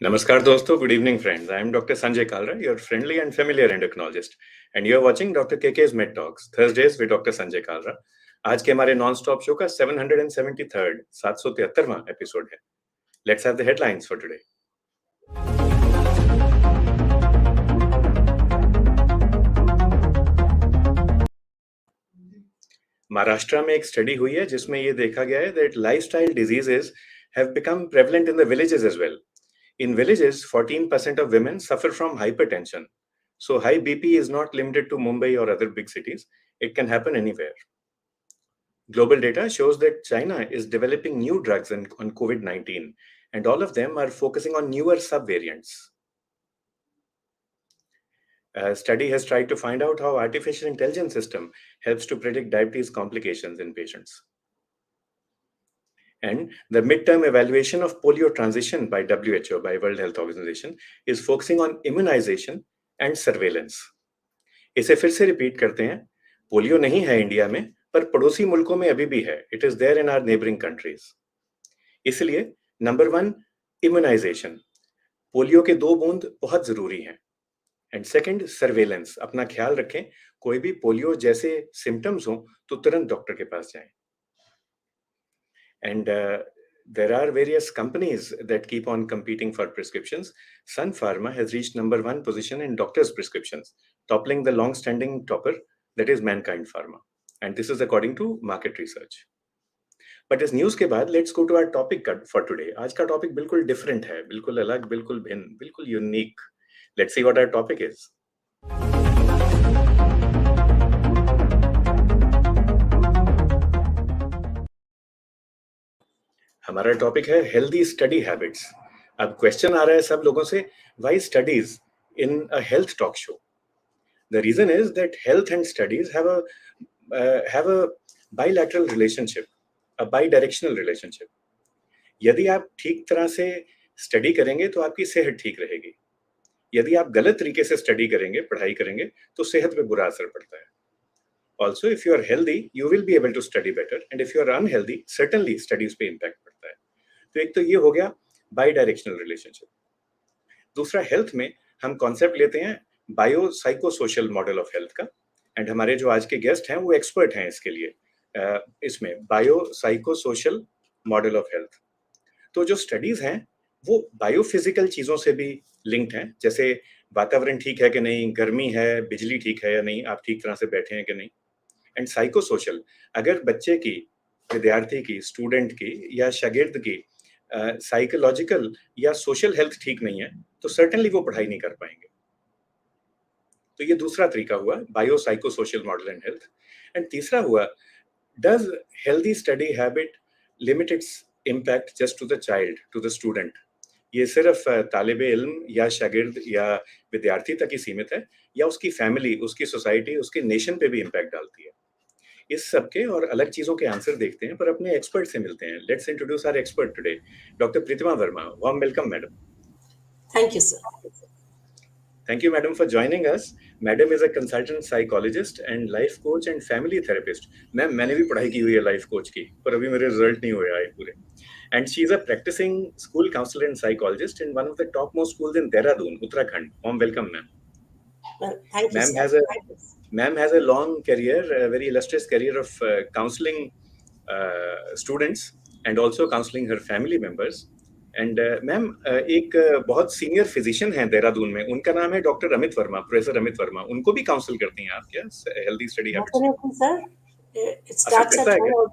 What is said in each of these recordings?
Namaskar दोस्तों, good evening friends. I am Dr. Sanjay Kalra, your friendly and familiar endocrinologist, and you are watching Dr. KK's Med Talks, Thursdays with Dr. Sanjay Kalra. आज के हमारे non stop show का 773rd 773वां episode है. Let's have the headlines for today. Maharashtra में एक study हुई है जिसमें ये देखा गया है that lifestyle diseases have become prevalent in the villages as well. In villages, 14% of women suffer from hypertension. So high BP is not limited to Mumbai or other big cities. It can happen anywhere. Global data shows that China is developing new drugs on COVID-19, and all of them are focusing on newer subvariants. A study has tried to find out how artificial intelligence system helps to predict diabetes complications in patients. And the midterm evaluation of polio transition by WHO, by World Health Organization, is focusing on immunization and surveillance. इसे फिर से repeat करते हैं, polio नहीं है India में, पर पड़ोसी मुल्कों में अभी भी है. It is there in our neighboring countries. इसलिए नंबर 1 इम्यूनाइजेशन, पोलियो के 2 बूंद बहुत जरूरी हैं. एंड सेकंड सर्वेलेंस, अपना ख्याल रखें, कोई भी पोलियो जैसे सिम्टम्स हो तो तुरंत डॉक्टर के पास जाएं. And there are various companies that keep on competing for prescriptions. Sun Pharma has reached number 1 position in doctors' prescriptions, toppling the long-standing topper, that is Mankind Pharma. And this is according to market research. But इस news के बाद let's go to our topic for today. आज का topic बिल्कुल different है, बिल्कुल अलग, बिल्कुल भिन्न, बिल्कुल unique. Let's see what our topic is. हमारा टॉपिक है हेल्दी स्टडी हैबिट्स. अब क्वेश्चन आ रहा है सब लोगों से, why studies in a health talk show? The reason is that health and studies have a bilateral relationship, a bidirectional relationship. यदि आप ठीक तरह से स्टडी करेंगे तो आपकी सेहत ठीक रहेगी. यदि आप गलत तरीके से स्टडी करेंगे, पढ़ाई करेंगे, तो सेहत पे बुरा असर पड़ता है. Also, if you are healthy, you will be able to study better, and if you are unhealthy, certainly studies पे impact पड़ता है. तो एक तो ये हो गया बाई डायरेक्शनल रिलेशनशिप. दूसरा, हेल्थ में हम कॉन्सेप्ट लेते हैं bio psycho social model of health का, एंड हमारे जो आज के गेस्ट हैं वो एक्सपर्ट हैं इसके लिए, इसमें bio psycho social model of health. तो जो स्टडीज हैं वो बायोफिजिकल चीजों से भी लिंक्ड हैं, जैसे वातावरण ठीक है कि नहीं, गर्मी है, बिजली ठीक है या नहीं, आप ठीक तरह से बैठे हैं कि नहीं. एंड साइको सोशल, अगर बच्चे की, विद्यार्थी की, स्टूडेंट की या शागिर्द की साइकोलॉजिकल या सोशल हेल्थ ठीक नहीं है तो सर्टेनली वो पढ़ाई नहीं कर पाएंगे. तो ये दूसरा तरीका हुआ bio psycho social model and health. And तीसरा हुआ, does healthy study habit limit its impact just to the child, to the student? ये सिर्फ तालिब इल्म या शागिर्द या विद्यार्थी तक ही सीमित है, या उसकी फैमिली, उसकी सोसाइटी, उसके नेशन पे भी इम्पैक्ट डालती है? इस सब के और अलग चीजों के आंसर देखते हैं, पर अपने एक्सपर्ट से मिलते हैं. Let's introduce our expert today, doctor Pritima Verma. Warm welcome madam. Thank you, sir. Thank you, madam, for joining us. Madam is a consultant psychologist and life coach and family therapist. Ma'am, मैंने भी पढ़ाई की हुई है life coach की, पर अभी मेरे रिजल्ट नहीं हुए आए पूरे. And she is a practicing school counselor and psychologist in one of the topmost schools in Dehradun, Uttarakhand. Warm welcome, ma'am. Well, thank you, Ma'am sir. has a long career, a very illustrious career of counseling students and also counseling her family members. And ma'am, एक बहुत senior physician हैं देहरादून में, उनका नाम है doctor Amit Verma, professor Amit Verma. उनको भी council करती हैं आप क्या healthy study habits? Definitely, sir. It starts at home.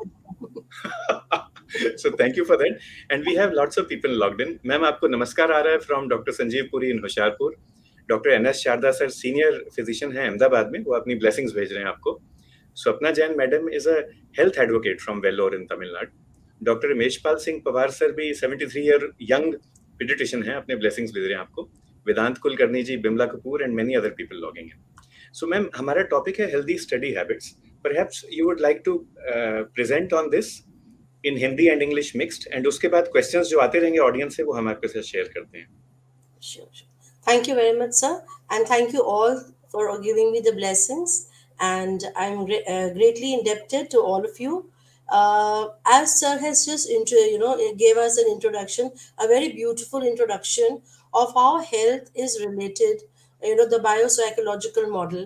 So thank you for that. And we have lots of people logged in. Ma'am, आपको नमस्कार आ रहा है from doctor Sanjeev Puri in Hoshiarpur. Doctor NS Sharda sir senior physician हैं अहमदाबाद में, वो अपनी blessings भेज रहे हैं आपको. Swapna Jain madam is a health advocate from Vellore in Tamil Nadu. Doctor Meshpal Singh Pawar sir भी 73 ईयर यंग पीडियाट्रिशियन हैं, अपने ब्लेसिंग्स भेज रहे हैं आपको. Vedant Kulkarni ji, Bimla Kapoor and many other people logging in. So ma'am, हमारा टॉपिक है healthy study habits. Perhaps you would like to present on this in Hindi and English mixed, and उसके बाद क्वेश्चंस जो आते रहेंगे ऑडियंस से वो हम आपके साथ शेयर करते हैं. Sure. Thank you very much, sir, and thank you all for giving me the blessings. And I'm greatly indebted to all of you. As sir has just gave us an introduction, a very beautiful introduction of how health is related, the biopsychological model.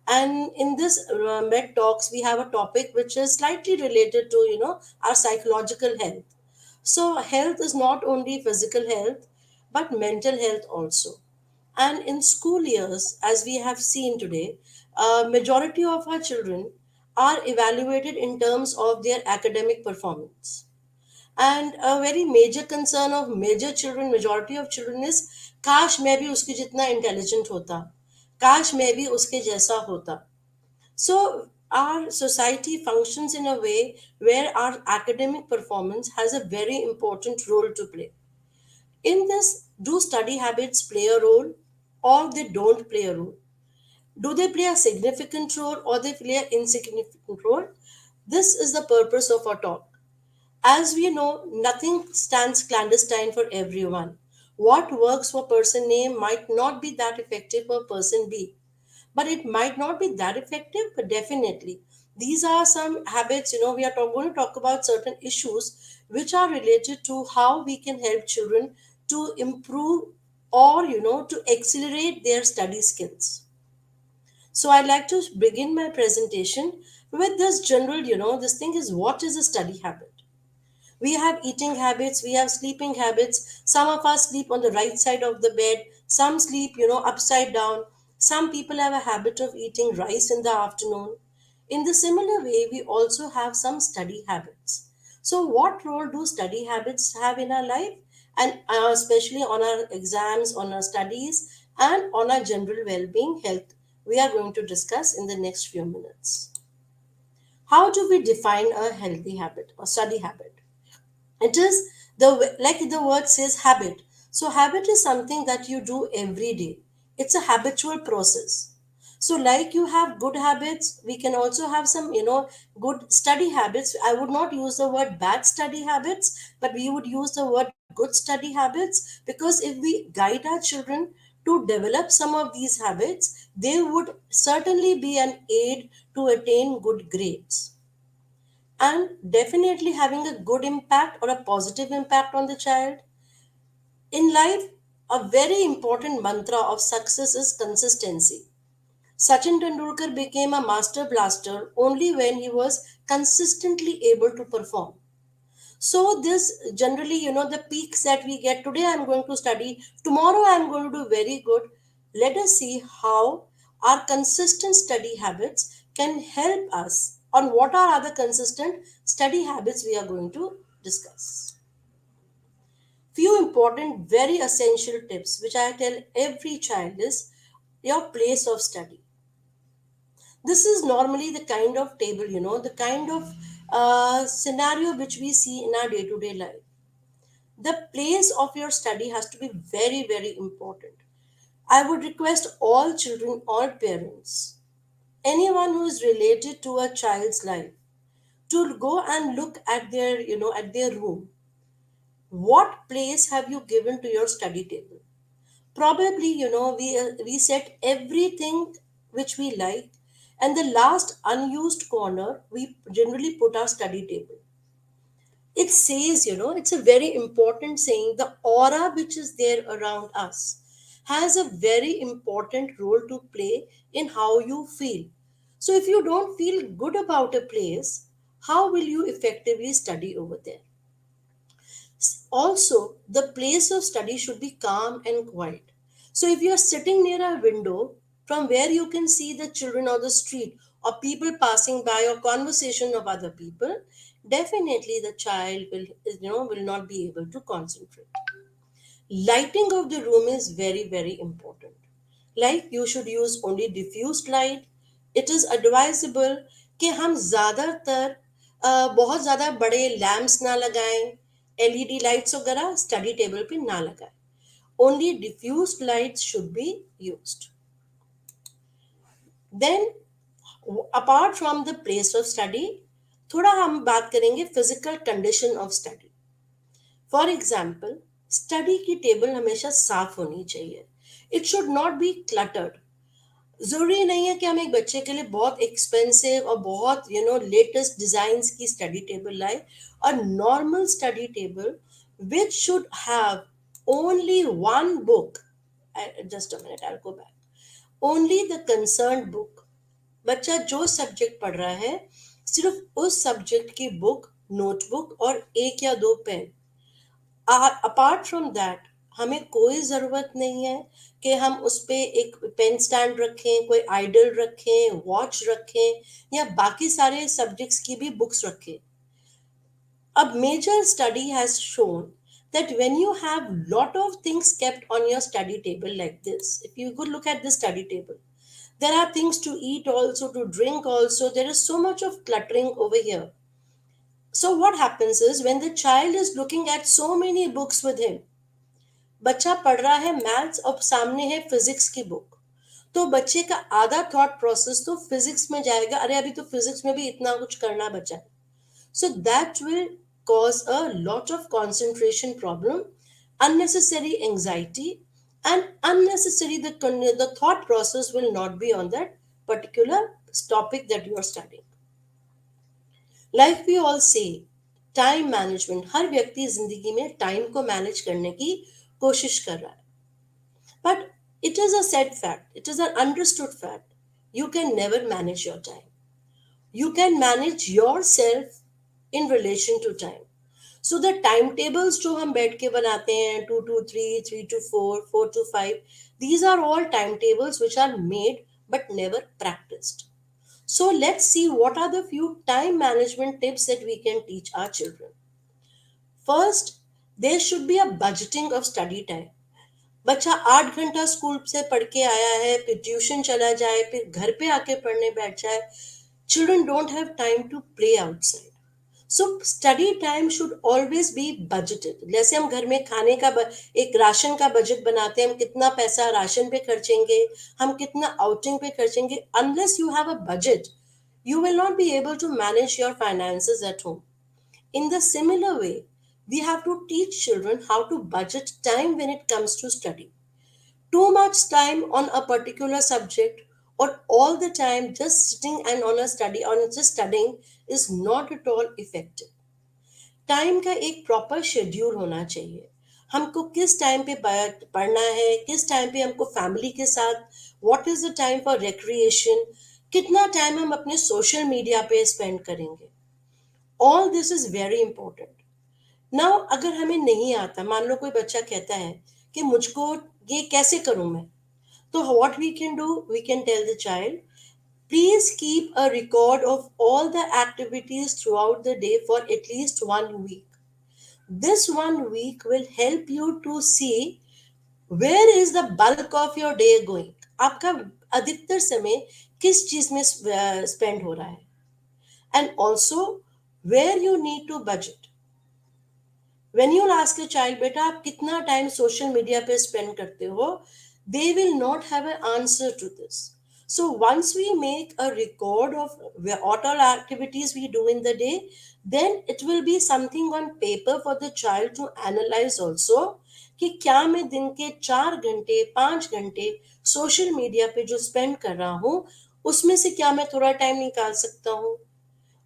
And in this med talks, we have a topic which is slightly related to, our psychological health. So health is not only physical health, but mental health also. And in school years, as we have seen today, majority of our children are evaluated in terms of their academic performance. And a very major concern of major children, majority of children is, काश मैं भी उसके जितना intelligent होता, काश मैं भी उसके जैसा होता. So our society functions in a way where our academic performance has a very important role to play. In this, do study habits play a role or they don't play a role? Do they play a significant role or they play an insignificant role? This is the purpose of our talk. As we know, nothing stands clandestine for everyone. What works for person A might not be that effective for person B, but it might not be that effective, but definitely these are some habits. We are going to talk about certain issues which are related to how we can help children to improve or to accelerate their study skills. So I'd like to begin my presentation with this general, this thing is, what is a study habit? We have eating habits, we have sleeping habits. Some of us sleep on the right side of the bed, some sleep, upside down. Some people have a habit of eating rice in the afternoon. In the similar way, we also have some study habits. So, what role do study habits have in our life? And especially on our exams, on our studies, and on our general well being health, we are going to discuss in the next few minutes. How do we define a healthy habit or study habit? It is like the word says, habit. So habit is something that you do every day. It's a habitual process. So like you have good habits, we can also have some, good study habits. I would not use the word bad study habits, but we would use the word good study habits, because if we guide our children to develop some of these habits, they would certainly be an aid to attain good grades, and definitely having a good impact or a positive impact on the child. In life, a very important mantra of success is consistency. Sachin Tendulkar became a master blaster only when he was consistently able to perform. So, this generally, the peaks that we get today, I'm going to study, tomorrow, I'm going to do very good. Let us see how our consistent study habits can help us. On what are other consistent study habits we are going to discuss. Few important, very essential tips which I tell every child is your place of study. This is normally the kind of table, the kind of scenario which we see in our day to day life. The place of your study has to be very, very important. I would request all children, all parents, anyone who is related to a child's life, to go and look at their, at their room. What place have you given to your study table? Probably, we set everything which we like, and the last unused corner we generally put our study table. It says, it's a very important saying, the aura which is there around us has a very important role to play in how you feel. So if you don't feel good about a place, how will you effectively study over there? Also, the place of study should be calm and quiet. So, if you are sitting near a window from where you can see the children or the street or people passing by or conversation of other people, definitely the child will not be able to concentrate. Lighting of the room is very, very important. Like you should use only diffused light. It is advisable कि हम ज़्यादातर बहुत ज़्यादा बड़े lamps ना लगाएं, LED lights वगैरह study table पे ना लगाएं. Only diffused lights should be used. Then, apart from the place of study, थोड़ा हम बात करेंगे physical condition of study. For example, study की टेबल हमेशा साफ होनी चाहिए. It should not be cluttered. जरूरी नहीं है कि हम एक बच्चे के लिए बहुत एक्सपेंसिव और बहुत लेटेस्ट डिजाइन की स्टडी टेबल लाए. A normal study table which should have only one book. Just a minute, I'll go back. Only the concerned book. बच्चा जो सब्जेक्ट पढ़ रहा है, सिर्फ उस सब्जेक्ट की बुक, नोटबुक और एक या दो पेन। अपार्ट फ्रॉम दैट हमें कोई ज़रूरत नहीं है कि हम उस पे एक पेन स्टैंड रखें, कोई आइडल रखें, वॉच रखें या बाकी सारे सब्जेक्ट्स की भी बुक्स रखें। A major study has shown that when you have lot of things kept on your study table like this, if you could look at the study table, there are things to eat also, to drink also. There is so much of cluttering over here. So what happens is when the child is looking at so many books with him, बच्चा पढ़ रहा है maths और सामने है physics की book, तो बच्चे का आधा थॉट प्रोसेस तो फिजिक्स में जाएगा, अरे अभी तो फिजिक्स में भी इतना कुछ करना बचा है. So that will cause a lot of concentration problem, unnecessary anxiety, and unnecessary the thought process will not be on that particular topic that you are studying. Like we all say, time management. हर व्यक्ति जिंदगी में time को manage करने की कोशिश कर रहा है. But it is a said fact, it is an understood fact. You can never manage your time. You can manage yourself in relation to time. So the timetables जो हम बैठ के बनाते हैं 2 to 3, 3 to 4, 4 to 5, these are all timetables which are made but never practiced. So let's see what are the few time management tips that we can teach our children. First, there should be a budgeting of study time. बच्चा 8 घंटा school से पढ़ के आया है, फिर tuition चला जाए, फिर घर पे आके पढ़ने बैठ जाए. Children don't have time to play outside. So study time should always be budgeted. जैसे हम घर में खाने का एक राशन का बजट बनाते हैं, हम कितना पैसा राशन पे खर्चेंगे, हम कितना आउटिंग पे खर्चेंगे. Unless you have a budget, you will not be able to manage your finances at home. In the similar way, we have to teach children how to budget time when it comes to study. Too much time on a particular subject or all the time just sitting and on a study on just studying is not at all effective. Time का एक proper schedule होना चाहिए. हमको किस time पे पढ़ना है, किस टाइम पे हमको फैमिली के साथ, what is the time for recreation, कितना टाइम हम अपने सोशल मीडिया पे स्पेंड करेंगे. All this is very important. Now अगर हमें नहीं आता, मान लो कोई बच्चा कहता है कि मुझको ये कैसे करूं मैं, तो what we can do, we can tell the child, please keep a record of all the activities throughout the day for at least 1 week. This 1 week will help you to see where is the bulk of your day going. आपका अधिकतर समय किस चीज में spend हो रहा है, and also where you need to budget. When you ask a child, बेटा आप कितना टाइम सोशल मीडिया पे स्पेंड करते हो, they will not have an answer to this. So once we make a record of what all activities we do in the day, then it will be something on paper for the child to analyze also कि क्या मैं दिन के 4 घंटे 5 घंटे social media पे जो spend कर रहा हूँ, उसमें से क्या मैं थोड़ा टाइम निकाल सकता हूँ.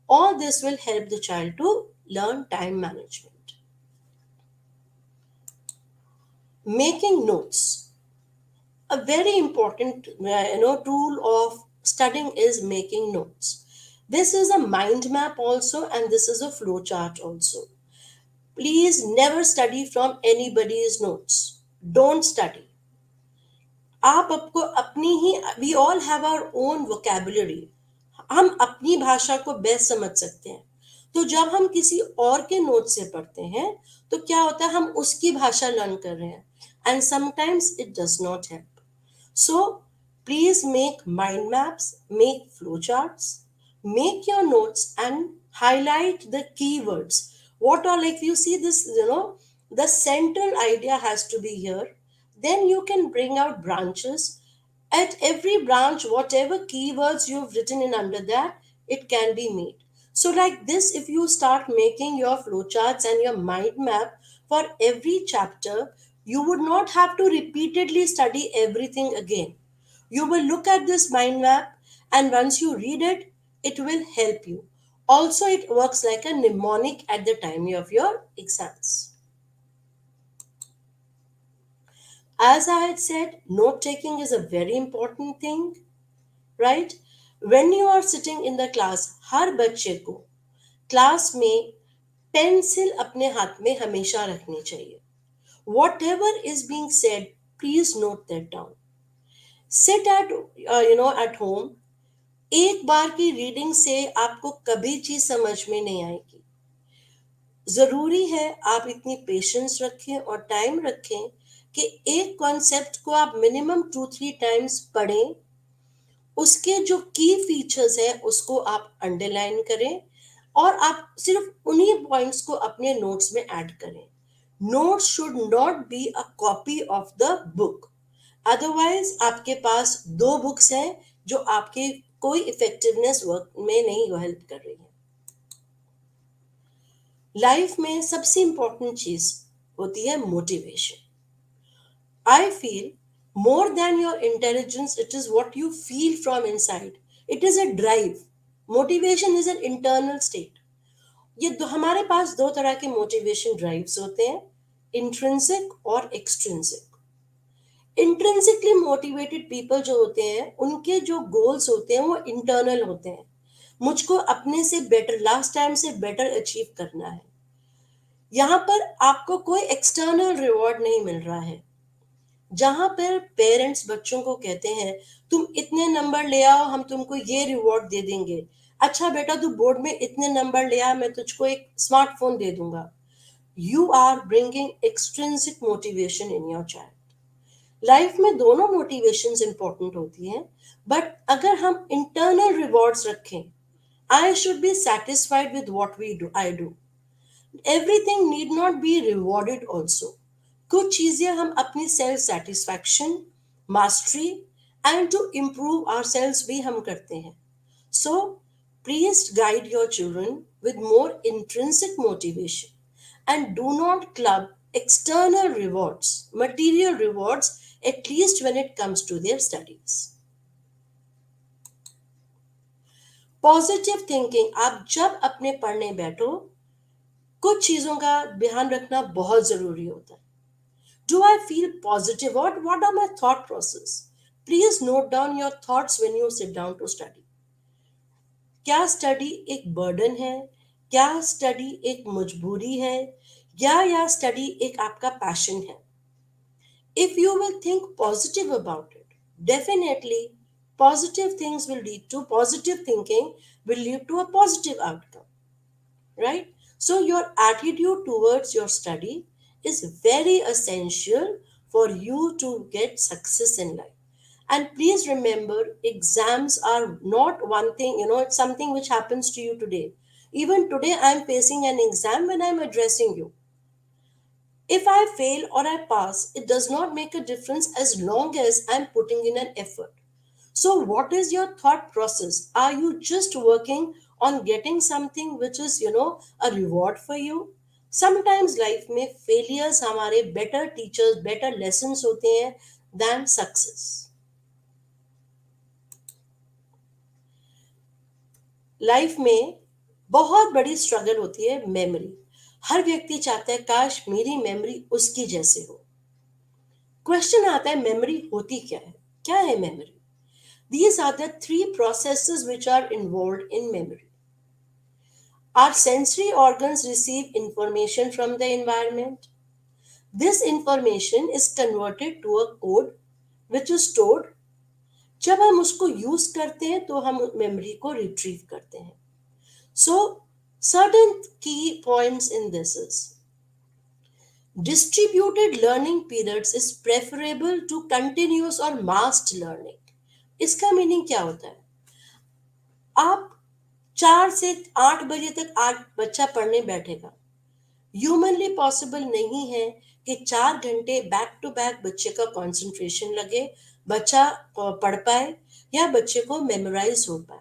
All this will help the child to learn time management. Making notes. A very important tool of studying is making notes. This is a mind map also, and this is a flow chart also. Please never study from anybody's notes. Don't study. आप आपको अपनी ही, we all have our own vocabulary. हम अपनी भाषा को best समझ सकते हैं. तो जब हम किसी और के नोट से पढ़ते हैं तो क्या होता है, हम उसकी भाषा लर्न कर रहे हैं, and sometimes it does not help. So please make mind maps, make flowcharts, make your notes and highlight the keywords. What are, like you see this, the central idea has to be here. Then you can bring out branches. At every branch, whatever keywords you've written in under that, it can be made. So like this, if you start making your flowcharts and your mind map for every chapter, you would not have to repeatedly study everything again. You will look at this mind map, and once you read it, it will help you. Also, it works like a mnemonic at the time of your exams. As I had said, note taking is a very important thing, right? When you are sitting in the class, हर बच्चे को class में pencil अपने हाथ में हमेशा रखनी चाहिए. Whatever is being said, please note that down. Sit at home. एक बार की रीडिंग से आपको कभी चीज समझ में नहीं आएगी. जरूरी है आप इतनी पेशेंस रखें और टाइम रखें कि एक कॉन्सेप्ट को आप मिनिमम 2-3 टाइम्स पढ़ें, उसके जो की फीचर्स है उसको आप अंडरलाइन करें और आप सिर्फ उन्हीं पॉइंट्स को अपने नोट्स में ऐड करें. Notes should not be a copy of the book. Otherwise आपके पास दो बुक्स हैं जो आपके कोई इफेक्टिवनेस वर्क में नहीं हेल्प कर रही है. लाइफ में सबसे इंपॉर्टेंट चीज होती है motivation. I feel more than your intelligence, it is what you feel from inside. It is a drive. Motivation is an internal state. हमारे पास दो तरह के मोटिवेशन ड्राइव्स होते हैं, इंट्रिंसिक और एक्सट्रिंसिक. इंट्रिंसिकली मोटिवेटेड पीपल जो होते हैं उनके जो गोल्स होते हैं वो इंटरनल होते हैं. मुझको अपने से बेटर, लास्ट टाइम से बेटर अचीव करना है. यहाँ पर आपको कोई एक्सटर्नल रिवॉर्ड नहीं मिल रहा है. जहां पर पेरेंट्स बच्चों को कहते हैं तुम इतने नंबर ले आओ, हम तुमको ये रिवॉर्ड दे देंगे. अच्छा बेटा, तू बोर्ड में इतने नंबर ले आ, मैं तुझको एक स्मार्टफोन दे दूंगा. You are bringing extrinsic motivation in your child. Life में दोनों मोटिवेशंस इंपॉर्टेंट होती हैं, बट अगर हम इंटरनल रिवॉर्ड्स रखें, I should be satisfied with what we do, I do. Everything need not be rewarded also. कुछ चीजें हम अपनी self satisfaction, mastery and to improve our sales भी हम करते हैं. So please guide your children with more intrinsic motivation and do not club external rewards, material rewards, at least when it comes to their studies. Positive thinking. आप जब अपने पढ़ने बैठो, कुछ चीजों का ध्यान रखना बहुत जरूरी होता है. Do I feel positive? What are my thought process? Please note down your thoughts when you sit down to study. क्या स्टडी एक बर्डन है? क्या स्टडी एक मजबूरी है? या स्टडी एक आपका पैशन है? If you will think positive about it, definitely positive things will lead to positive thinking, will lead to a positive outcome, right? So your attitude towards your study is very essential for you to get success in life. And please remember, exams are not one thing, it's something which happens to you today. Even today I'm facing an exam when I'm addressing you. If I fail or I pass, it does not make a difference as long as I'm putting in an effort. So, what is your thought process? Are you just working on getting something which is, a reward for you? Sometimes life में failures हमारे better teachers, better lessons होते हैं than success. Life में बहुत बड़ी struggle होती है memory. हर व्यक्ति चाहता है काश मेरी मेमोरी उसकी जैसे हो. क्वेश्चन आता है मेमोरी होती क्या है? क्या है memory? These are the three processes which are involved in memory. Our sensory organs receive information from the environment. This information is converted to a code which is stored. जब हम उसको यूज करते हैं तो हम मेमोरी को retrieve करते हैं. So, certain key points in this is distributed learning periods is preferable to continuous or massed learning. इसका मीनिंग क्या होता है? आप 4 से 8 बजे तक आज बच्चा पढ़ने बैठेगा. ह्यूमनली पॉसिबल नहीं है कि 4 घंटे बैक टू बैक बच्चे का कंसंट्रेशन लगे, बच्चा पढ़ पाए या बच्चे को मेमोराइज हो पाए.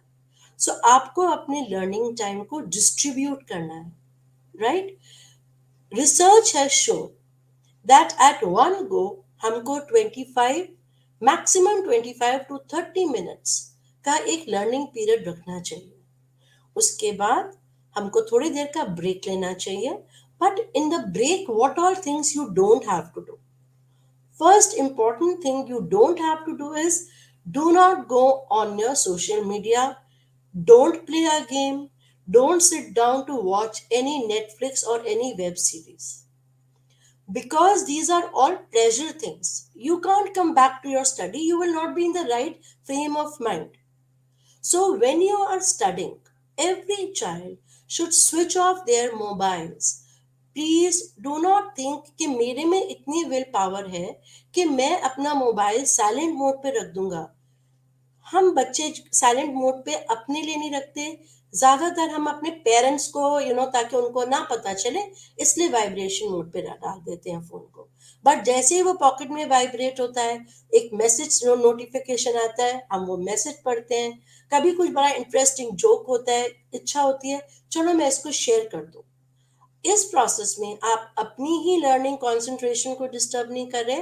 सो आपको अपने लर्निंग टाइम को डिस्ट्रीब्यूट करना है, right? Research has shown that at one go हमको 25, मैक्सिमम 25 to 30 मिनट्स का एक लर्निंग पीरियड रखना चाहिए. उसके बाद हमको थोड़ी देर का ब्रेक लेना चाहिए. But in the break, what are things you don't have to do? First important thing you don't have to do is do not go on your social media, don't play a game, don't sit down to watch any Netflix or any web series. Because these are all pleasure things. You can't come back to your study, you will not be in the right frame of mind. So, when you are studying, every child should switch off their mobiles. Please do not think कि मेरे में इतनी will power है कि मैं अपना mobile silent mode पे रख दूंगा. हम बच्चे साइलेंट मोड पे अपने लिए नहीं रखते, ज्यादातर हम अपने पेरेंट्स को ताकि उनको ना पता चले इसलिए वाइब्रेशन मोड पे डाल देते हैं फोन को. बट जैसे ही वो पॉकेट में वाइब्रेट होता है, एक मैसेज नोटिफिकेशन आता है, हम वो मैसेज पढ़ते हैं. कभी कुछ बड़ा इंटरेस्टिंग जोक होता है, इच्छा होती है चलो मैं इसको शेयर कर दूं. इस प्रोसेस में आप अपनी ही लर्निंग कंसंट्रेशन को डिस्टर्ब नहीं कर रहे,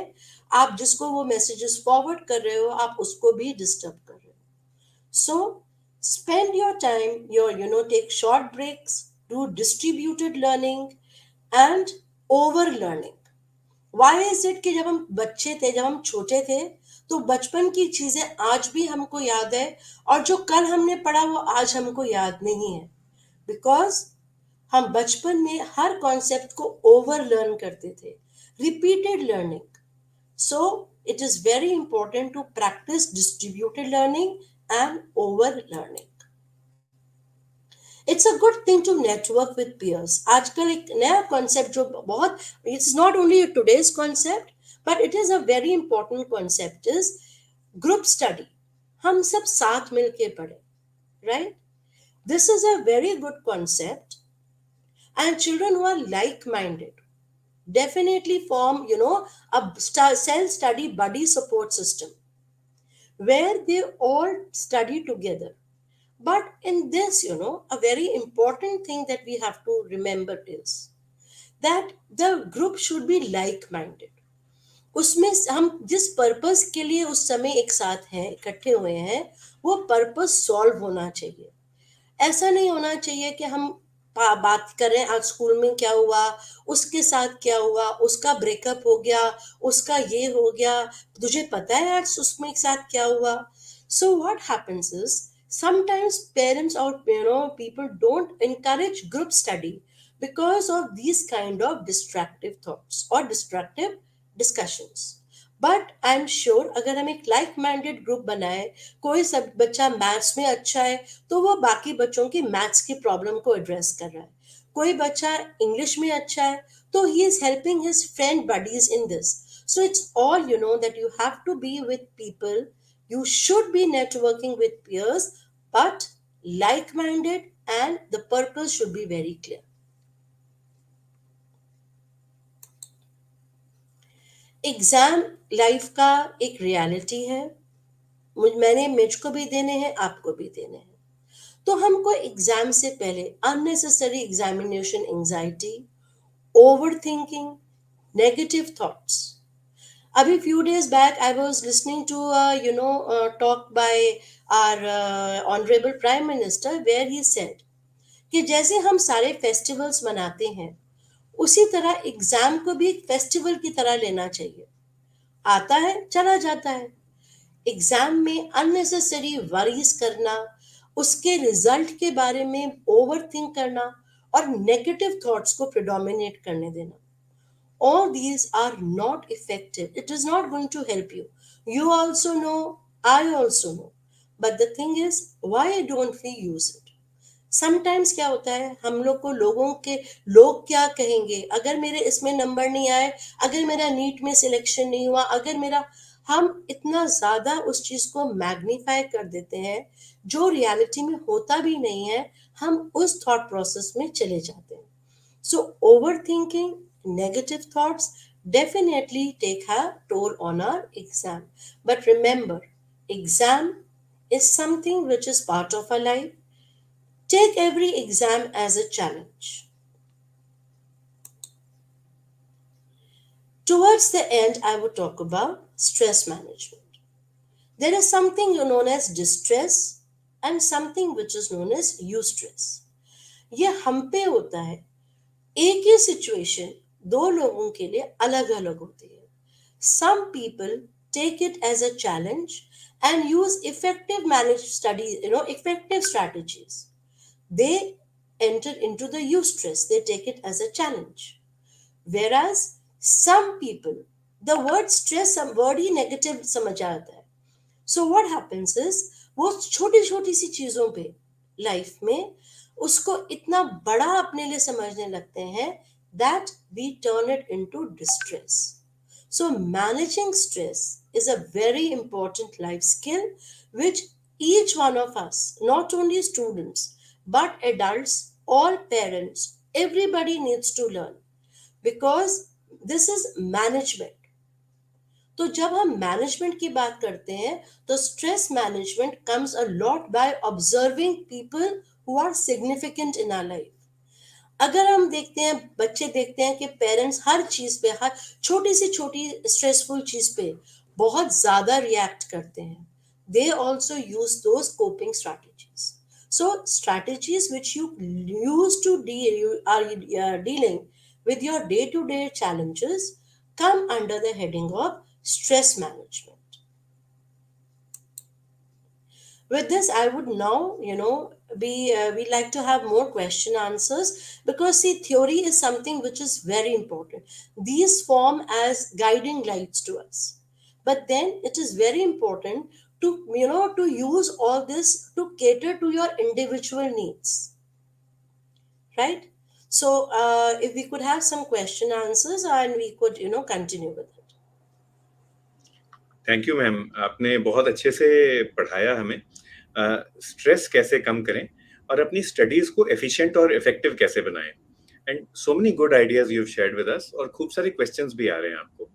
आप जिसको वो मैसेजेस फॉरवर्ड कर रहे हो आप उसको भी डिस्टर्ब कर रहे हो. सो spend your time, take short breaks, do distributed learning and over learning. why is it कि जब हम बच्चे थे, जब हम छोटे थे, तो बचपन की चीजें आज भी हमको याद है और जो कल हमने पढ़ा वो आज हमको याद नहीं है. बिकॉज हम बचपन में हर कॉन्सेप्ट को ओवर लर्न करते थे. Repeated learning. So it is very important to practise distributed learning and over learning. It's a good thing to network with peers. आजकल एक नया कॉन्सेप्ट जो बहुत, it's not only today's concept but it is a very important concept, is group study. हम सब साथ मिलके पढ़े, right? This is a very good concept. And children who are like minded definitely form a self study buddy support system where they all study together. But in this, a very important thing that we have to remember is that the group should be like minded. उसमें हम जिस purpose के लिए उस समय एक साथ हैं, इकट्ठे हुए हैं, वो पर्पस सॉल्व होना चाहिए. ऐसा नहीं होना चाहिए कि हम बात करें आज स्कूल में क्या हुआ, उसके साथ क्या हुआ, उसका ब्रेकअप हो गया, उसका ये हो गया, तुझे पता है आज उसमें एक साथ क्या हुआ. So what happens is sometimes parents or people don't encourage group study because of these kind of distractive thoughts or distractive discussions. But I am sure अगर हम एक लाइक माइंडेड ग्रुप बनाए, कोई सब बच्चा मैथ्स में अच्छा है तो वो बाकी बच्चों की मैथ्स की प्रॉब्लम को एड्रेस कर रहा है. कोई बच्चा इंग्लिश में अच्छा है तो he is helping his friend buddies in this. So it's all that you have to be with people. You should be networking with peers, but like minded, and the purpose should be very clear. Exam life का एक reality है. मैंने मुझको भी देने हैं, आपको भी देने हैं. तो हमको एग्जाम से पहले unnecessary examination anxiety, over thinking, negative thoughts. अभी few days back I was listening to talk by our honourable prime minister where he said कि जैसे हम सारे फेस्टिवल्स मनाते हैं उसी तरह एग्जाम को भी एक फेस्टिवल की तरह लेना चाहिए. आता है चला जाता है. एग्जाम में अननेसेसरी वरीज करना, उसके रिजल्ट के बारे में ओवर थिंक करना और नेगेटिव थॉट्स को प्रिडोमिनेट करने देना, all these are not effective. It is not going to help you. You also know, I also know. But the thing is, why don't we use it? Sometimes क्या होता है, हम लोग को लोग क्या कहेंगे अगर मेरे इसमें नंबर नहीं आए, अगर मेरा नीट में सिलेक्शन नहीं हुआ, अगर मेरा, हम इतना ज्यादा उस चीज को मैग्नीफाई कर देते हैं जो रियलिटी में होता भी नहीं है. हम उस थॉट प्रोसेस में चले जाते हैं. So over thinking, negative thoughts definitely take a toll on our exam. But remember, exam is something which is part of our life. Take every exam as a challenge. Towards the end, I would talk about stress management. There is something known as distress and something which is known as eustress. ये हम पे होता है. एक ही situation दो लोगों के लिए अलग अलग होती है. Some people take it as a challenge and use effective managed studies, effective strategies. They enter into the eustress, they take it as a challenge. Whereas some people, the word stress, some word he negative समझ आता है. So what happens is वो छोटी छोटी सी चीजों पे life में उसको इतना बड़ा अपने लिए समझने लगते हैं that we turn it into distress. So managing stress is a very important life skill which each one of us, not only students but adults, all parents, everybody needs to learn, because this is management. तो जब हम management की बात करते हैं तो stress management comes a lot by observing people who are significant in our life. अगर हम देखते हैं, बच्चे देखते हैं कि पेरेंट्स हर चीज पे, हर छोटी से छोटी स्ट्रेसफुल चीज पे बहुत ज्यादा रिएक्ट करते हैं, they also use those coping strategies. So strategies which you use to dealing with your day to day challenges come under the heading of stress management. With this, I would now, be we like to have more question answers, because see, theory is something which is very important. These form as guiding lights to us, but then it is very important to to use all this to cater to your individual needs, right? So if we could have some question answers and we could continue with it. Thank you ma'am, आपने बहुत अच्छे से पढ़ाया हमें stress कैसे कम करें और अपनी स्टडीज को एफिशिएंट और इफेक्टिव कैसे बनाएं. And so many good ideas you have shared with us, और खूब सारे क्वेश्चंस भी आ रहे हैं आपको.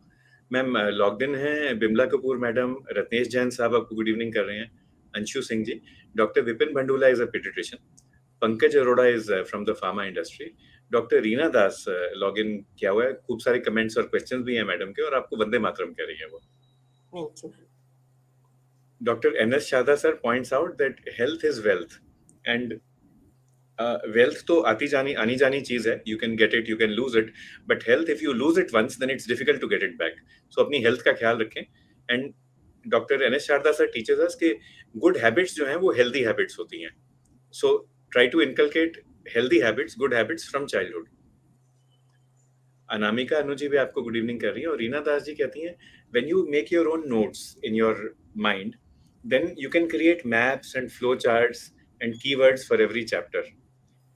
मैम लॉग्ड इन है बिमला कपूर मैडम, रत्नेश जैन साहब आपको गुड इवनिंग कर रहे हैं, Anshu Singh ji, doctor Vipin Bhandula is a paediatrician, Pankaj Arora is from the pharma industry, doctor Reena Das log in किया हुआ है. खूब सारे कमेंट्स और क्वेश्चंस भी हैं मैडम के, और आपको वंदे मातरम कह रही है वो. Thank you. Dr. N.S. Shada sir points out that health is wealth, and wealth तो आनी जानी चीज है. You can get it, you can lose it, but health, if you lose it once, then it's difficult to get it back. So अपनी health का ख्याल रखें. And Dr. N.S. Sharda sir teaches us कि good habits जो हैं वो healthy habits होती हैं. So try to inculcate healthy habits, good habits from childhood. Anamika Anu ji भी आपको गुड इवनिंग कर रही है, और रीना दास जी कहती हैं when you make your own notes in your mind, then you can create maps and flow charts and keywords for every chapter,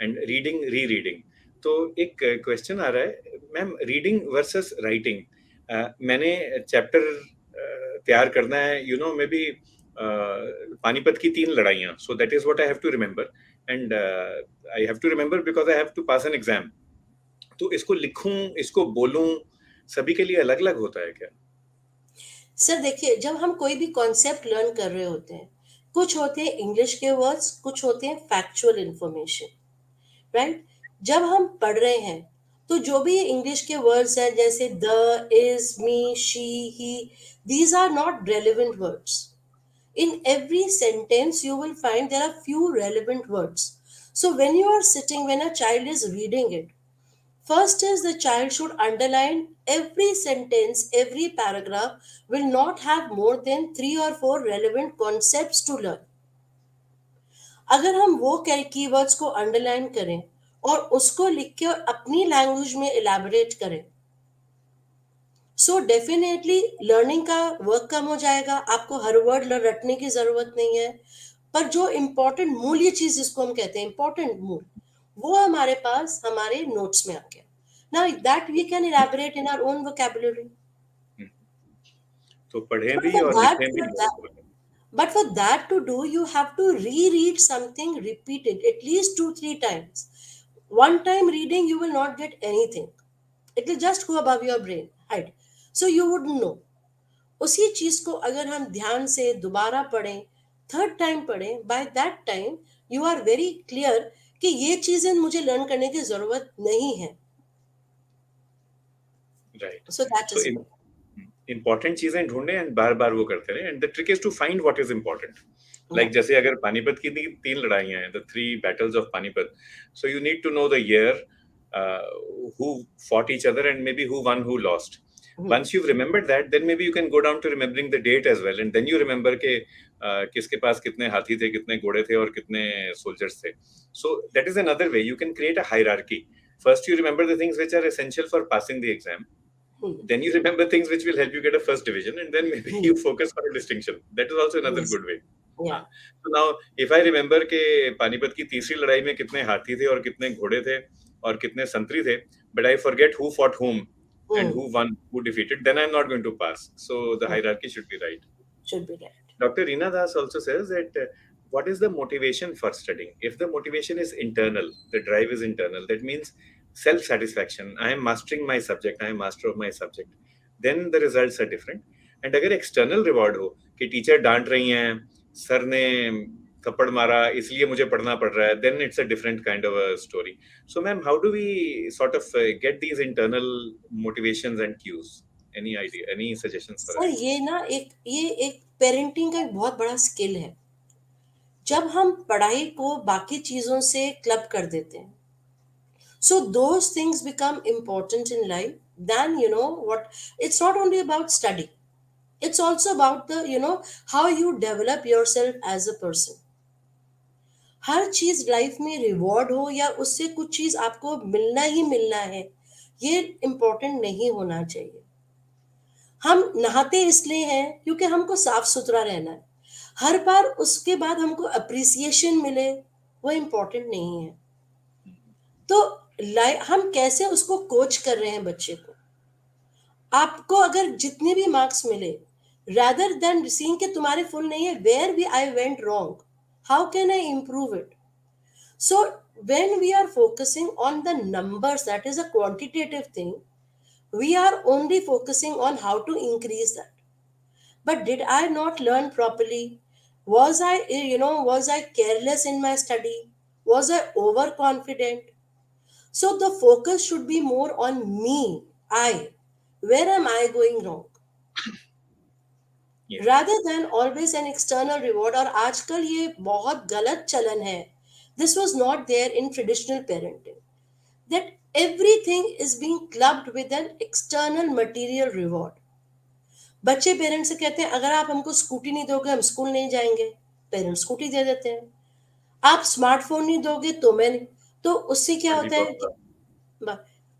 and rereading. तो एक क्वेश्चन आ रहा है मैम, रीडिंग वर्सेस राइटिंग. मैंने चैप्टर तैयार करना है, मे बी पानीपत की 3 लड़ाइयाँ, so that is what I have to remember, and I have to remember because I have to pass an exam. तो इसको लिखूं, इसको बोलूं, सभी के लिए अलग अलग होता है क्या? सर देखिए, जब हम कोई भी कॉन्सेप्ट लर्न कर रहे होते हैं, कुछ होते हैं इंग्लिश के वर्ड्स, कुछ होते हैं फैक्चुअल इंफॉर्मेशन, राइट? जब हम पढ़ रहे हैं तो जो भी इंग्लिश के वर्ड्स हैं, जैसे the, is, me, she, he, these are not relevant words. In every sentence you will find there are few relevant words. So when you are sitting, when a child is reading it, first is the child should underline every sentence, every paragraph will not have more than 3 or 4 relevant concepts to learn. अगर हम वो keywords को underline करें और उसको लिख के और अपनी लैंग्वेज में इलैबोरेट करें, सो डेफिनेटली लर्निंग का वर्क कम हो जाएगा. आपको हर वर्ड रटने की जरूरत नहीं है, पर जो इम्पोर्टेंट मूल्य चीज जिसको हम कहते हैं इम्पोर्टेंट मूल, वो हमारे पास हमारे नोट्स में आ गया. Now that we can elaborate in our own vocabulary. तो पढ़ें But भी for और that, लिखें भी. but for that to do, you have to reread something repeated at least 2-3 times. One time reading, you will not get anything. It will just go above your brain, right? So you wouldn't know. उसी चीज को अगर हम ध्यान से दोबारा पढ़ें, third time पढ़ें, by that time you are very clear कि ये चीजें मुझे लर्न करने की जरूरत नहीं है. Right. So that is it. Important चीजें ढूंढें एंड बार बार वो करते रहे, and the trick is to find what is important. Like जैसे अगर पानीपत की 3 लड़ाइयां हैं, the 3 battles of Panipat, so you need to know the year, who fought each other, and maybe who won, who lost. Hmm, Once you've remembered that, then maybe you can go down to remembering the date as well, and then you remember के किसके पास कितने हाथी थे, कितने घोड़े थे और कितने soldiers थे. So that is another way you can create a hierarchy. First you remember the things which are essential for passing the exam, hmm, then you remember things which will help you get a first division, and then maybe hmm, you focus on a distinction. That is also another yes, good way. yeah. हाँ. So now if I remember के पानीपत की तीसरी लड़ाई में कितने हाथी थे और कितने घोड़े थे और कितने संतरी थे, but I forget who fought whom and Hmm. who won, who defeated, then I'm not going to pass. So the Hmm. hierarchy should be right. Should be right. Dr. Reena Das also says that what is the motivation for studying? If the motivation is internal, the drive is internal, that means self satisfaction. I am mastering my subject, I am master of my subject. Then the results are different. And अगर external reward हो कि teacher डांट रही हैं, sir ने थप्पड़ मारा इसलिए मुझे पढ़ना पड़ रहा है, then it's a different kind of a story. So ma'am, how do we sort of get these internal motivations and cues? Any idea, any suggestions for sir us? ये एक पेरेंटिंग का एक बहुत बड़ा स्किल है. जब हम पढ़ाई को बाकी चीजों से क्लब कर देते हैं, so those things become important in life. Then you know what, it's not only about study, it's also about the how you develop yourself as a person. हर चीज लाइफ में रिवॉर्ड हो या उससे कुछ चीज आपको मिलना ही मिलना है, ये इम्पोर्टेंट नहीं होना चाहिए. हम नहाते इसलिए हैं क्योंकि हमको साफ सुथरा रहना है. हर बार उसके बाद हमको अप्रिसिएशन मिले, वो इम्पोर्टेंट नहीं है. तो हम कैसे उसको कोच कर रहे हैं बच्चे को. आपको अगर जितने भी मार्क्स मिले, rather than seeing कि तुम्हारे फुल नहीं है, where भी I went wrong, how can I improve it. So when we are focusing on the numbers, that is a quantitative thing, we are only focusing on how to increase that. But did I not learn properly? Was I careless in my study? Was I overconfident? So the focus should be more on me. Where am I going wrong? Yeah. Rather than always an external reward. और आजकल ये बहुत गलत चलन है. This was not there in traditional parenting. That everything is being clubbed with an external material reward. बच्चे parents से कहते हैं अगर आप हमको स्कूटी नहीं दोगे हम स्कूल नहीं जाएंगे. पेरेंट्स स्कूटी दे देते हैं. आप स्मार्टफोन नहीं दोगे तो मैं नहीं. तो उससे क्या होता है कि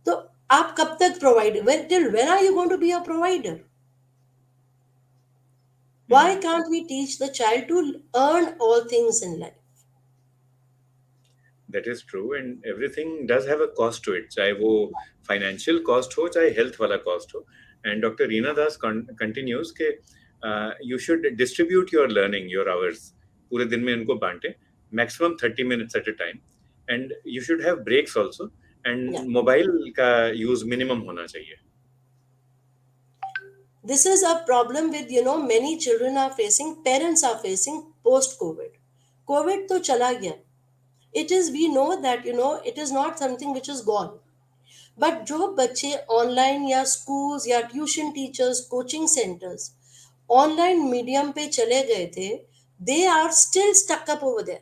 तो आप कब तक provide, till when are you going to be a provider. Why can't we teach the child to earn all things in life? That is true, and everything does have a cost to it. चाहे वो financial cost हो, चाहे health वाला cost हो. And Dr. Reena Das continues कि you should distribute your learning, your hours. पूरे दिन में इनको बांटे, maximum 30 minutes at a time. And you should have breaks also. And Yeah. mobile का use minimum होना चाहिए. This is a problem with, many children are facing, parents are facing post COVID. COVID तो चला गया. We know that, it is not something which is gone. But जो बच्चे online या schools या tuition teachers coaching centres online medium पे चले गए थे, they are still stuck up over there.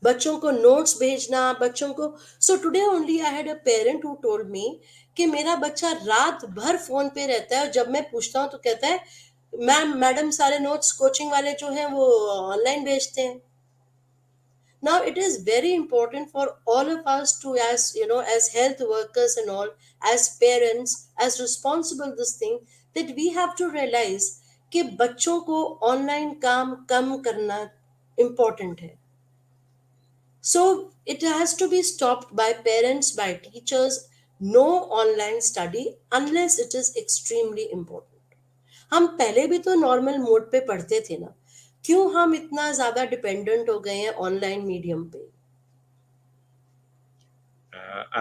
बच्चों को नोट्स भेजना, बच्चों को. So today only I had a parent who told me कि मेरा बच्चा रात भर फोन पे रहता है और जब मैं पूछता हूँ तो कहता है मैम मैडम सारे नोट्स कोचिंग वाले जो हैं वो ऑनलाइन भेजते हैं. Now it is very important for all of us to, as health workers and all, as parents, as responsible this thing, that we have to realize कि बच्चों को ऑनलाइन काम कम करना important है. So it has to be stopped by parents, by teachers. No online study unless it is extremely important. हम पहले भी तो नॉर्मल मोड पे पढ़ते थे ना. क्यों हम इतना ज्यादा डिपेंडेंट हो गए हैं ऑनलाइन मीडियम पे.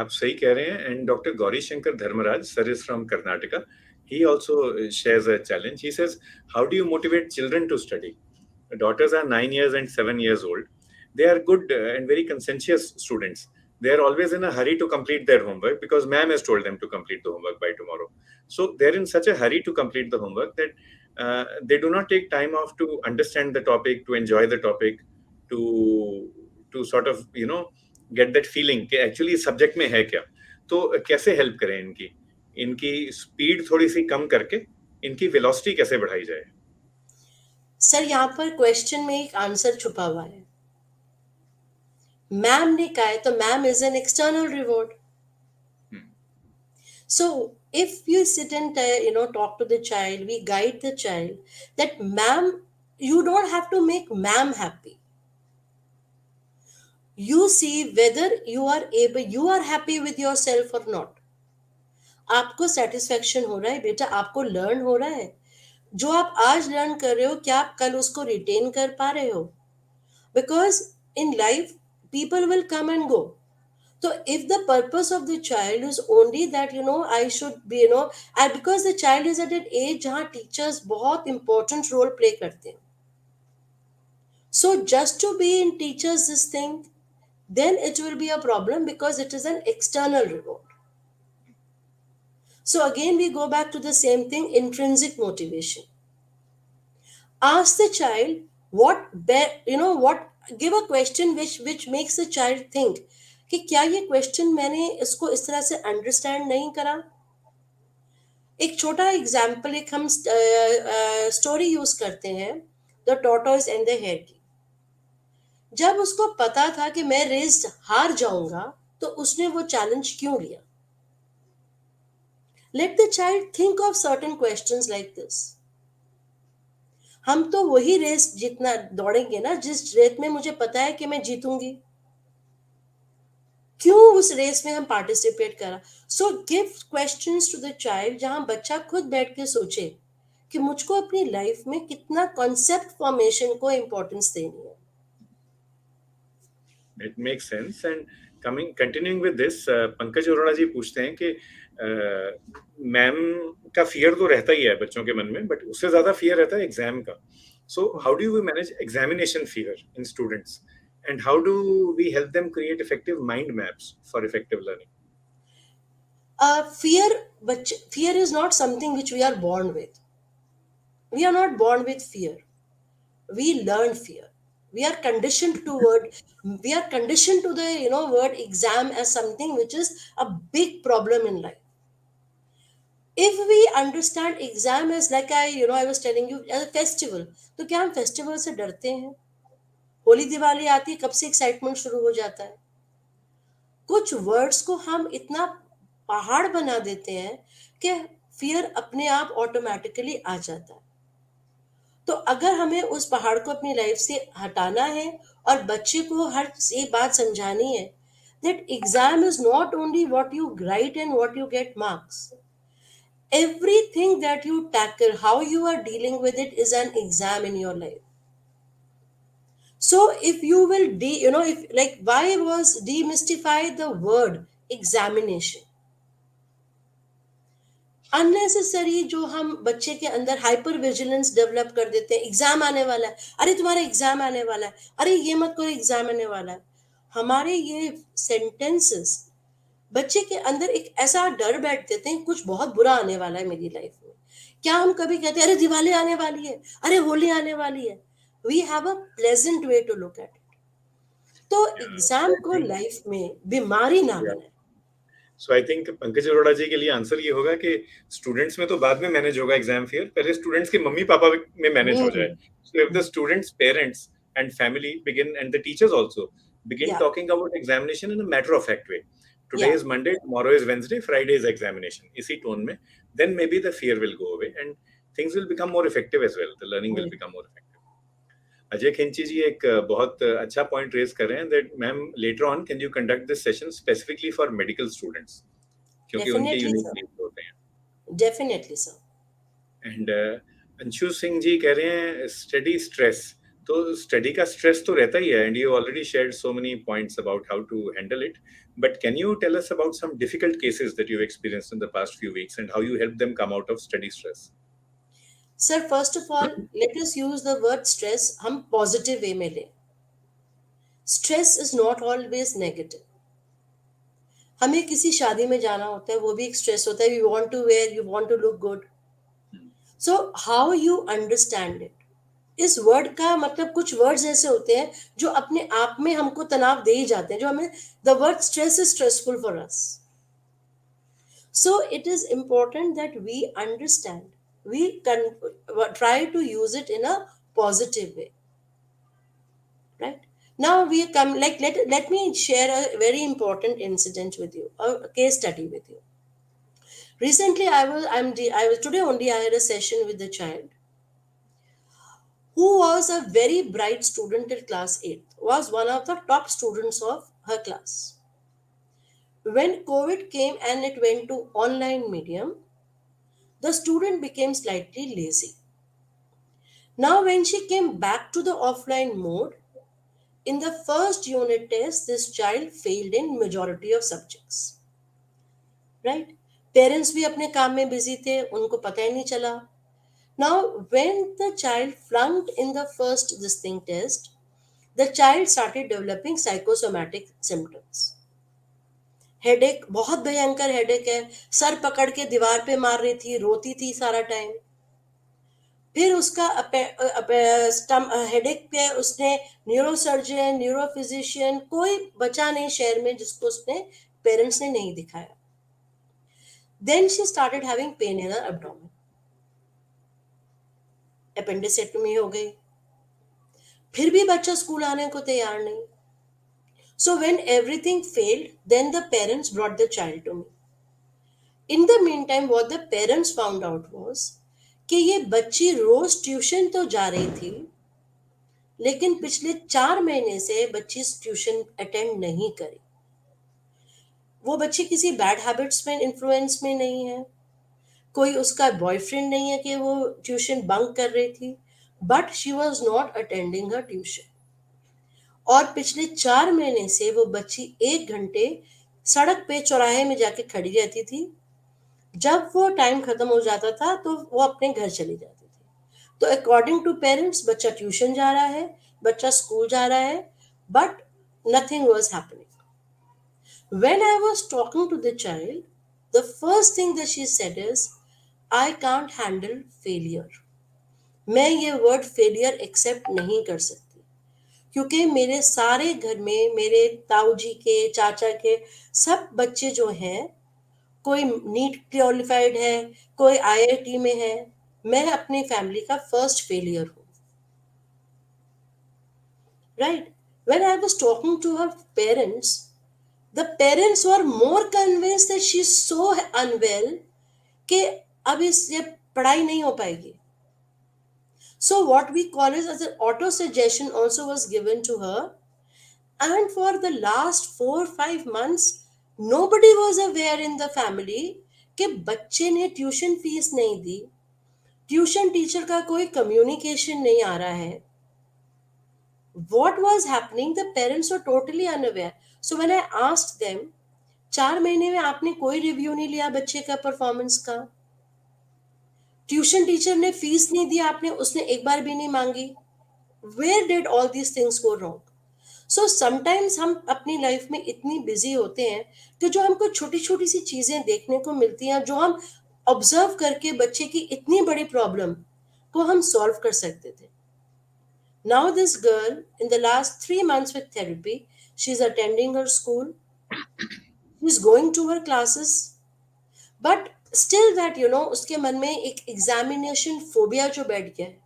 आप सही कह रहे हैं. And Dr. Gauri Shankar Dharmaraj, sir is from Karnataka. He also shares a challenge. He says, how do you motivate children to study? Daughters are 9 years and 7 years old. They are good and very conscientious students. They are always in a hurry to complete their homework because ma'am has told them to complete the homework by tomorrow. So they're in such a hurry to complete the homework that they do not take time off to understand the topic, to enjoy the topic, to sort of, get that feeling कि actually subject में है क्या. तो कैसे help करें इनकी इनकी speed थोड़ी सी कम करके इनकी वेलोसिटी कैसे बढ़ाई जाए? सर यहाँ पर क्वेश्चन में एक आंसर छुपा हुआ है। मैम ने कहा है तो ma'am is an external reward. Hmm, So if you sit and talk to the child, we guide the child that ma'am, you don't have to make ma'am happy. You see whether you are happy with yourself or not. आपको satisfaction हो रहा है बेटा, आपको learn हो रहा है, जो आप आज लर्न कर रहे हो क्या आप कल उसको रिटेन कर पा रहे हो? Because in life people will come and go. So if the purpose of the child is only that I should be and because the child is at an age जहाँ teachers बहुत important role play करते हैं, so just to be in teachers this thing, then it will be a problem because it is an external reward. So again we go back to the same thing, intrinsic motivation. Ask the child what give a question which makes the child think कि क्या ये question मैंने इसको इस तरह से understand नहीं करा. एक छोटा एग्जाम्पल, एक हम स्टोरी यूज करते हैं, the tortoise and the hare की. जब उसको पता था कि मैं रेस हार जाऊंगा तो उसने वो चैलेंज क्यों लिया? Let the child think of certain questions like this. हम तो वही रेस जितना दौड़ेंगे ना जिस रेस में मुझे पता है कि मैं जीतूंगी. क्यों उस रेस में हम पार्टिसिपेट करा? So give questions to the child जहां बच्चा खुद बैठ के सोचे कि मुझको अपनी लाइफ में कितना कॉन्सेप्ट फॉर्मेशन को इंपॉर्टेंस देनी है. It makes sense. And continuing with this, Pankaj Arora ji पूछते हैं कि मैम का फियर तो रहता ही है बच्चों के मन में, बट उससे ज्यादा फियर रहता है एग्जाम का. So how do you manage examination fear in students, and how do we help them create effective mind maps for effective learning? Fear is not something which we are born with. We are not born with fear. We learn fear. We are conditioned to the word exam as something which is a big problem in life. If we understand exam as like I was telling you as a festival, तो क्या हम festival से डरते हैं? होली दिवाली आती है, कब से एक्साइटमेंट शुरू हो जाता है. कुछ वर्ड्स को हम इतना पहाड़ बना देते हैं कि फियर अपने आप ऑटोमेटिकली आ जाता है. तो अगर हमें उस पहाड़ को अपनी लाइफ से हटाना है और बच्चे को हर एक बात समझानी है that exam is not only what you write and what you get marks. Everything that you tackle, how you are dealing with it is an exam in your life. So if you will if like why was demystify the word examination? Unnecessary जो हम बच्चे के अंदर hyper vigilance develop कर देते हैं. Exam आने वाला है, अरे तुम्हारा एग्जाम आने वाला है, अरे ये मत करो एग्जाम आने वाला है. हमारे ये सेंटेंसेस बच्चे के अंदर एक ऐसा डर बैठ देते हैं कुछ बहुत बुरा आने वाला है मेरी लाइफ में. क्या हम कभी कहते हैं अरे दिवाली आने वाली है, अरे होली आने वाली है? We have a pleasant way to look at it. तो एग्जाम को लाइफ में बीमारी ना बनाए. So I think Pankaj Arora ji के लिए आंसर ये होगा कि स्टूडेंट्स में तो बाद में मैनेज होगा एग्जाम फियर, पहले स्टूडेंट्स के मम्मी पापा में मैनेज हो जाए. So if the students parents and family begin and the teachers also begin talking about examination in a matter of fact way. Today is Monday, tomorrow is Wednesday, Friday is examination. इसी tone में, then maybe the fear will go away and things will become more effective as well. The learning will become more effective. Ajay खिंची जी एक बहुत अच्छा point raise कर रहे हैं that ma'am later on can you conduct this session specifically for medical students, क्योंकि उनके unique needs होते हैं. Definitely sir. And Anshu Singh जी कह रहे हैं स्टडी स्ट्रेस. तो स्टडी का स्ट्रेस तो रहता ही है, and you already shared so many points about how to handle it, but can you tell us about some difficult cases that you experienced in the past few weeks and how you help them come out of study stress? Sir first of all let us use the word stress हम positive way में लें. Stress is not always negative. हमें किसी शादी में जाना होता है, वो भी एक स्ट्रेस होता है. We want to wear, you want to look good. So how you understand it. इस वर्ड का मतलब कुछ वर्ड्स ऐसे होते हैं जो अपने आप में हमको तनाव दे ही जाते हैं, जो हमें the word stress is stressful for us. So it is important that we understand, we can try to use it in a positive way, right? Now we come, like, let me share a very important incident with you, a case study with you. Recently, I was today only. I had a session with a child who was a very bright student till class 8, was one of the top students of her class. When COVID came and it went to online medium, the student became slightly lazy. Now, when she came back to the offline mode, in the first unit test, this child failed in majority of subjects. Right? Parents भी अपने काम में busy थे, उनको पता ही नहीं चला. Now, when the child flunked in the first this thing test, the child started developing psychosomatic symptoms. Headache, बहुत भयंकर हेडेक है, सर पकड़ के दीवार पे मार रही थी, रोती थी सारा टाइम. फिर उसका हेडेक पे उसने न्यूरोसर्जन, न्यूरोफिजिशियन, कोई बचा नहीं शहर में जिसको उसने पेरेंट्स ने नहीं दिखाया. Then she started having pain in her abdomen, appendicectomy हो गई. फिर भी बच्चा स्कूल आने को तैयार नहीं. So when everything failed, then the parents brought the child to me. In the meantime, what the parents found out was कि ये बच्ची रोज ट्यूशन तो जा रही थी, लेकिन पिछले 4 महीने से बच्ची ट्यूशन अटेंड नहीं करी. वो बच्ची किसी बैड हैबिट्स में इन्फ्लुएंस में नहीं है, कोई उसका बॉयफ्रेंड नहीं है कि वो ट्यूशन बंक कर रही थी, but she was not attending her tuition. और पिछले 4 महीने से वो बच्ची 1 घंटे सड़क पे चौराहे में जाके खड़ी रहती थी. जब वो टाइम खत्म हो जाता था तो वो अपने घर चली जाती थी. तो अकॉर्डिंग टू पेरेंट्स बच्चा ट्यूशन जा रहा है, बच्चा स्कूल जा रहा है, but nothing was happening. When I was talking to the child, the first thing that she said is, I can't handle failure. मैं ये वर्ड फेलियर एक्सेप्ट नहीं कर सकती, क्योंकि मेरे सारे घर में मेरे ताऊ जी के, चाचा के सब बच्चे जो हैं, कोई नीट क्वालिफाइड है, कोई आईआईटी में है. मैं अपनी फैमिली का फर्स्ट फेलियर हूँ. Right? When I was talking to her parents, the parents were more convinced that she's so unwell कि अब इससे पढ़ाई नहीं हो पाएगी. So what we call as an auto suggestion also was given to her, and for the last 4-5 months nobody was aware in the family कि बच्चे ने ट्यूशन फीस नहीं दी, ट्यूशन टीचर का कोई कम्युनिकेशन नहीं आ रहा है. What was happening? The parents were totally unaware. So when I asked them, 4 महीने में आपने कोई रिव्यू नहीं लिया बच्चे का परफॉर्मेंस का, ट्यूशन टीचर ने फीस नहीं दी आपने, उसने एक बार भी नहीं मांगी. Where did all these things go wrong? So sometimes हम अपनी लाइफ में इतनी बिजी होते हैं कि जो हमको छोटी छोटी सी चीजें देखने को मिलती हैं, जो हम ऑब्जर्व करके बच्चे की इतनी बड़ी प्रॉब्लम को हम सॉल्व कर सकते थे. Now this girl, in the last 3 months with therapy, she's attending her school, she's going to her classes, but still that उसके मन में एक एग्जामिनेशन फोबिया जो बैठ गया है,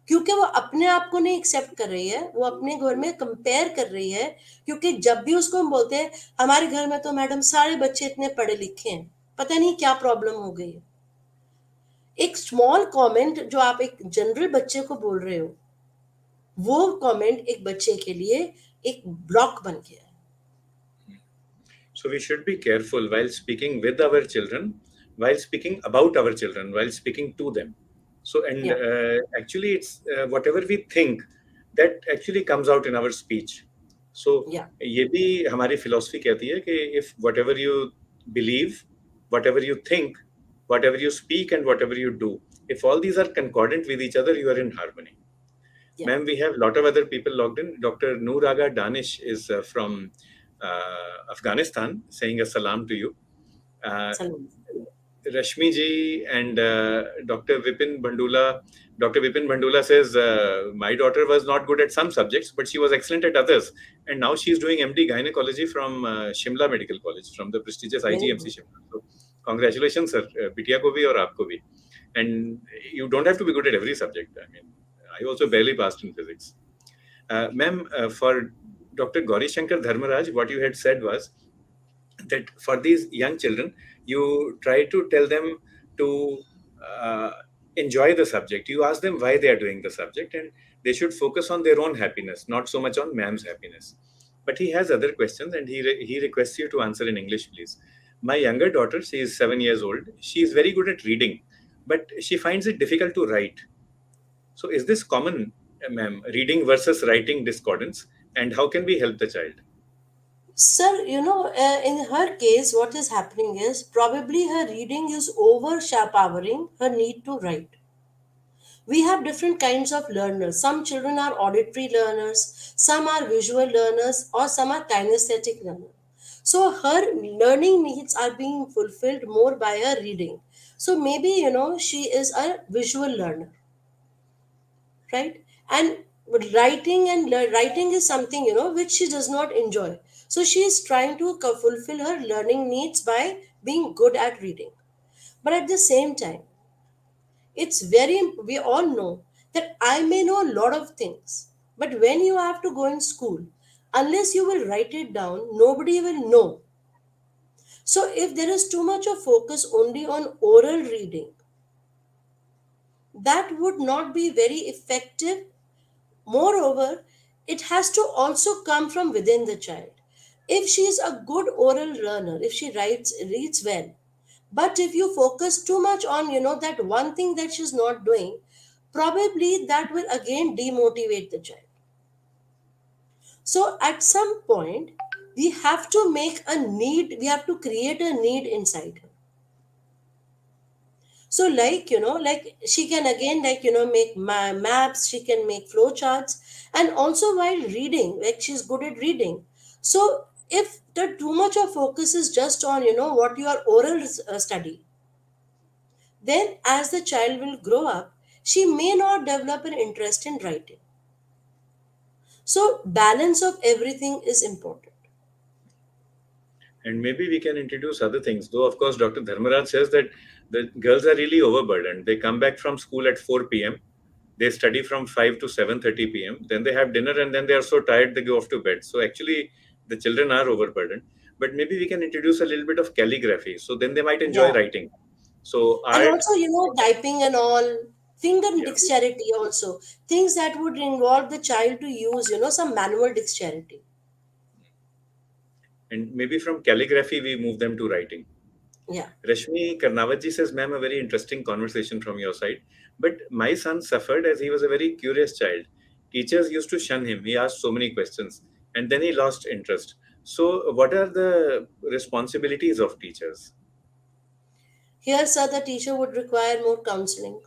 क्योंकि वो अपने आप को नहीं एक्सेप्ट कर रही है, वो अपने घर में कंपेयर कर रही है. क्योंकि जब भी उसको हम बोलते हैं हमारे घर में तो मैडम सारे बच्चे इतने पढ़े लिखे हैं, पता नहीं क्या प्रॉब्लम हो गई है. एक स्मॉल कमेंट जो आप एक जनरल बच्चे को बोल रहे हो, वो कमेंट एक बच्चे के लिए एक ब्लॉक बन गया है. So we should be careful while speaking with our children, while speaking about our children, while speaking to them. So actually it's whatever we think that actually comes out in our speech. So ये भी हमारी philosophy कहती है कि if whatever you believe, whatever you think, whatever you speak and whatever you do, if all these are concordant with each other, you are in harmony. Ma'am, we have a lot of other people logged in. Dr. Noor Aga Danish is from Afghanistan, saying a salam to you. Rashmi ji and Dr. Vipin Bandula. Dr. Vipin Bandula says, my daughter was not good at some subjects, but she was excellent at others. And now she is doing MD Gynecology from Shimla Medical College, from the prestigious IGMC Shimla. So Congratulations, sir. बिटिया को भी और आपको भी. And you don't have to be good at every subject. I mean, I also barely passed in physics. Ma'am, for Dr. Gauri Shankar Dharmaraj, what you had said was that for these young children, you try to tell them to uh, enjoy the subject. You ask them why they are doing the subject, and they should focus on their own happiness, not so much on ma'am's happiness. But he has other questions, and he requests you to answer in English, please. My younger daughter, she is 7 years old. She is very good at reading, but she finds it difficult to write. So, is this common, ma'am? Reading versus writing discordance, and how can we help the child? Sir, in her case, what is happening is probably her reading is overshadowing her need to write. We have different kinds of learners. Some children are auditory learners, some are visual learners, or some are kinesthetic learners. So her learning needs are being fulfilled more by her reading. So maybe, she is a visual learner, right? And writing is something, which she does not enjoy. So she is trying to fulfill her learning needs by being good at reading. But at the same time, we all know that I may know a lot of things, but when you have to go in school, unless you will write it down, nobody will know. So if there is too much of focus only on oral reading, that would not be very effective. Moreover, it has to also come from within the child. If she is a good oral learner, if she reads well, but if you focus too much on, that one thing that she's not doing, probably that will again demotivate the child. So at some point, we have to create a need inside her. So, like she can again, make maps, she can make flowcharts, and also while reading, like she's good at reading. So, if the too much of focus is just on, what your oral study, then as the child will grow up, she may not develop an interest in writing. So, balance of everything is important. And maybe we can introduce other things. Though, of course, Dr. Dharmaraj says that the girls are really overburdened. They come back from school at 4 p.m. They study from 5 to 7:30 p.m. Then they have dinner, and then they are so tired they go off to bed. So actually, the children are overburdened. But maybe we can introduce a little bit of calligraphy. So then they might enjoy Yeah. writing. So And art, also, typing and all, finger yeah. dexterity also, things that would involve the child to use, some manual dexterity. And maybe from calligraphy we move them to writing. Yeah. Rashmi Karnawat says, ma'am, a very interesting conversation from your side. But my son suffered as he was a very curious child. Teachers used to shun him. He asked so many questions and then he lost interest. So, what are the responsibilities of teachers? Here, sir, the teacher would require more counseling.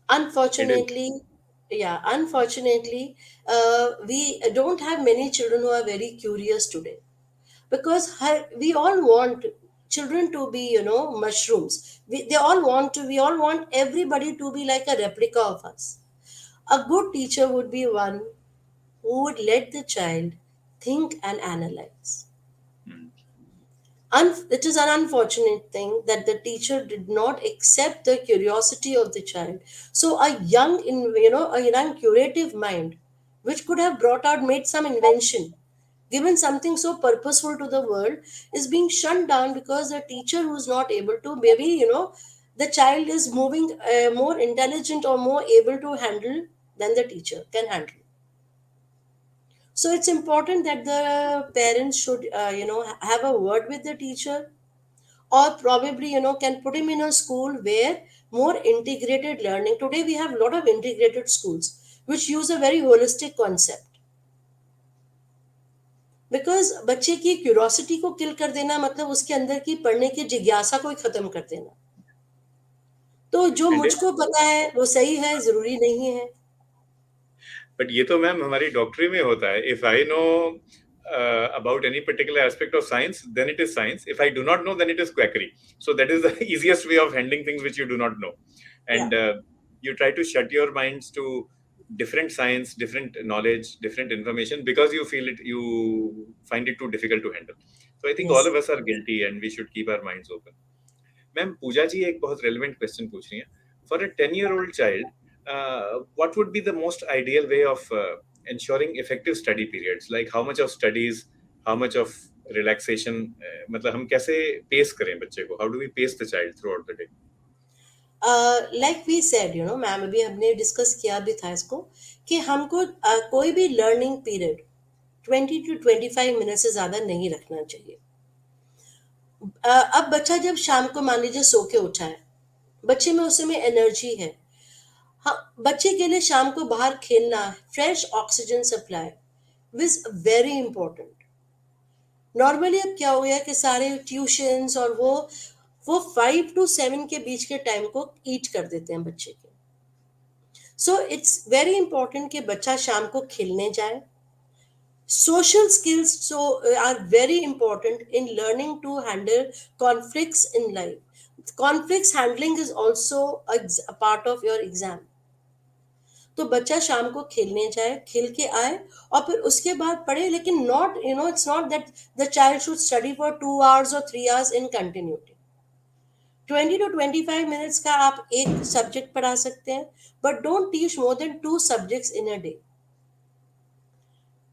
It is. Unfortunately, we don't have many children who are very curious today, because we all want children to be, mushrooms. We all want everybody to be like a replica of us. A good teacher would be one who would let the child think and analyze. Hmm. It is an unfortunate thing that the teacher did not accept the curiosity of the child. So a young curative mind, which could have brought out, made some invention, given something so purposeful to the world, is being shut down because the teacher who's not able to, maybe, the child is moving more intelligent or more able to handle than the teacher can handle. So it's important that the parents should, have a word with the teacher, or probably, can put him in a school where more integrated learning. Today we have a lot of integrated schools which use a very holistic concept, because बच्चे की curiosity को किल कर देना मतलब उसके अंदर की पढ़ने की जिज्ञासा को ही खत्म कर देना. तो जो And मुझको पता है वो सही है, जरूरी नहीं है. but ये तो मैम हमारी डॉक्टरी में होता है. If I know about any particular aspect of science, then it is science. If I do not know, then it is quackery. So that is the easiest way of handling things which you do not know. Yeah. And you try to shut your minds to different science, different knowledge, different information because you feel it, you find it too difficult to handle. So I think all Yes. of us are guilty and we should keep our minds open. Ma'am Pooja ji एक बहुत relevant question पूछ रही हैं. For a 10-year-old child, what would be the most ideal way of ensuring effective study periods? Like how much of studies, how much of relaxation, मतलब हम कैसे pace करें बच्चे को? How do we pace the child throughout the day? Like we said, ma'am अभी हमने discuss किया भी था इसको, कि हमको कोई भी लर्निंग पीरियड 20 to 25 मिनट से ज़्यादा नहीं रखना चाहिए. अब बच्चा जब शाम को मान लीजिए सो के उठा है, बच्चे में उस समय एनर्जी है. हाँ, बच्चे के लिए शाम को बाहर खेलना, fresh oxygen supply is very important. Normally अब क्या हो गया कि सारे ट्यूशंस और वो 5 to 7 के बीच के टाइम को ईट कर देते हैं बच्चे के. सो इट्स वेरी इंपॉर्टेंट कि बच्चा शाम को खेलने जाए. Social skills are very important in learning to handle conflicts in life. Conflicts handling is also a part of your exam. तो बच्चा शाम को खेलने जाए, खेल के आए और फिर उसके बाद पढ़े, लेकिन not it's not that the child should study for 2 hours or 3 hours in continuity. 20 to 25 minutes का आप एक सब्जेक्ट पढ़ा सकते हैं, but don't teach more than 2 subjects in a day.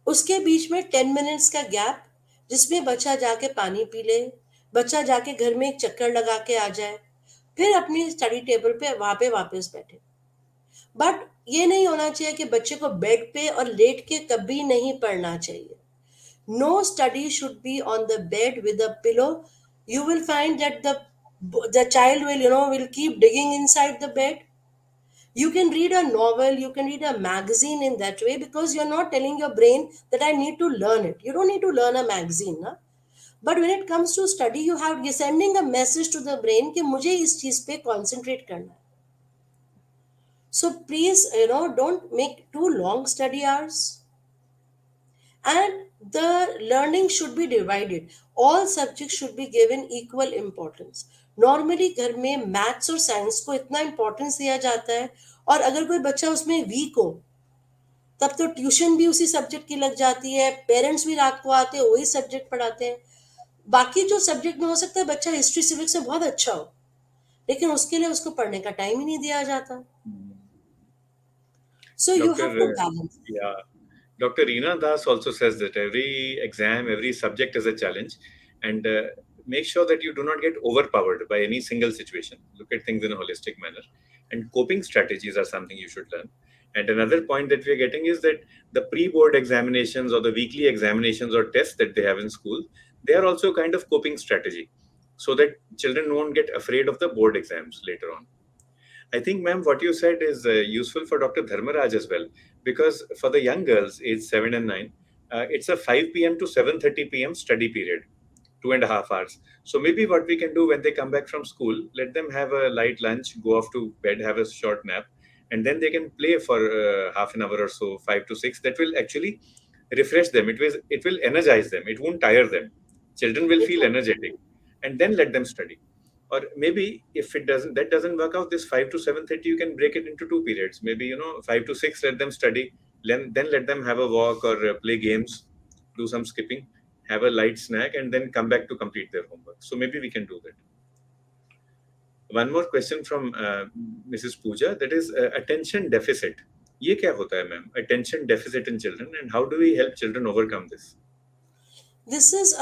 उसके बीच में 10 मिनट्स का गैप, जिसमें बच्चा जाके पानी पी ले, बच्चा जाके घर में एक चक्कर लगा के आ जाए, फिर अपनी स्टडी टेबल पे वहां पे वापस बैठे. बट ये नहीं होना चाहिए कि बच्चे को बेड पे और लेट के कभी नहीं पढ़ना चाहिए. No study should be on the bed with a pillow. You will find that the child will keep digging inside the bed. You can read a novel, you can read a magazine in that way, because you're not telling your brain that I need to learn it. You don't need to learn a magazine, na? But when it comes to study, you're sending a message to the brain कि मुझे इस चीज पे concentrate करना है. So please, don't make too long study hours. And the learning should be divided. All subjects should be given equal importance. Normally घर में maths और साइंस को इतना इम्पोर्टेंस दिया जाता है, और अगर कोई बच्चा उसमें वीक हो, तब तो ट्यूशन भी उसी सब्जेक्ट की लग जाती है, पेरेंट्स भी रात को आते हैं वही सब्जेक्ट पढ़ाते हैं. बाकी जो सब्जेक्ट में हो सकता है बच्चा हिस्ट्री सिविक्स से बहुत अच्छा हो, लेकिन उसके लिए उसको पढ़ने का टाइम ही नहीं दिया जाता. So you have to Dr. Balance. Yeah, Dr. Reena Das also says that every exam, every subject is a challenge, and make sure that you do not get overpowered by any single situation. Look at things in a holistic manner, and coping strategies are something you should learn. And another point that we are getting is that the pre-board examinations or the weekly examinations or tests that they have in school, they are also kind of coping strategy, so that children won't get afraid of the board exams later on. I think, ma'am, what you said is useful for Dr. Dharmaraj as well, because for the young girls, age 7 and 9, it's a 5 p.m. to 7:30 p.m. study period, 2.5 hours. So maybe what we can do when they come back from school, let them have a light lunch, go off to bed, have a short nap, and then they can play for half an hour or so, 5 to 6. That will actually refresh them. It will energize them. It won't tire them. Children will feel energetic, and then let them study. Or maybe if that doesn't work out, this 5 to 7:30, you can break it into two periods. Maybe 5 to 6, let them study, then let them have a walk or play games, do some skipping, have a light snack, and then come back to complete their homework. So maybe we can do that. One more question from Mrs. Pooja, that is attention deficit. ये क्या होता है ma'am, attention deficit in children, and how do we help children overcome this? This is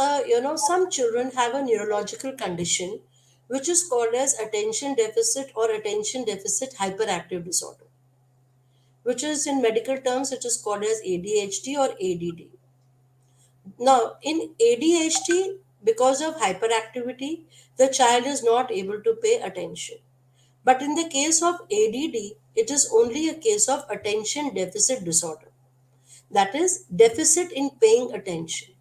some children have a neurological condition which is called as attention deficit or attention deficit hyperactive disorder, which is in medical terms it is called as ADHD or ADD. Now, in ADHD, because of hyperactivity, the child is not able to pay attention. But in the case of ADD, it is only a case of attention deficit disorder. That is, deficit in paying attention.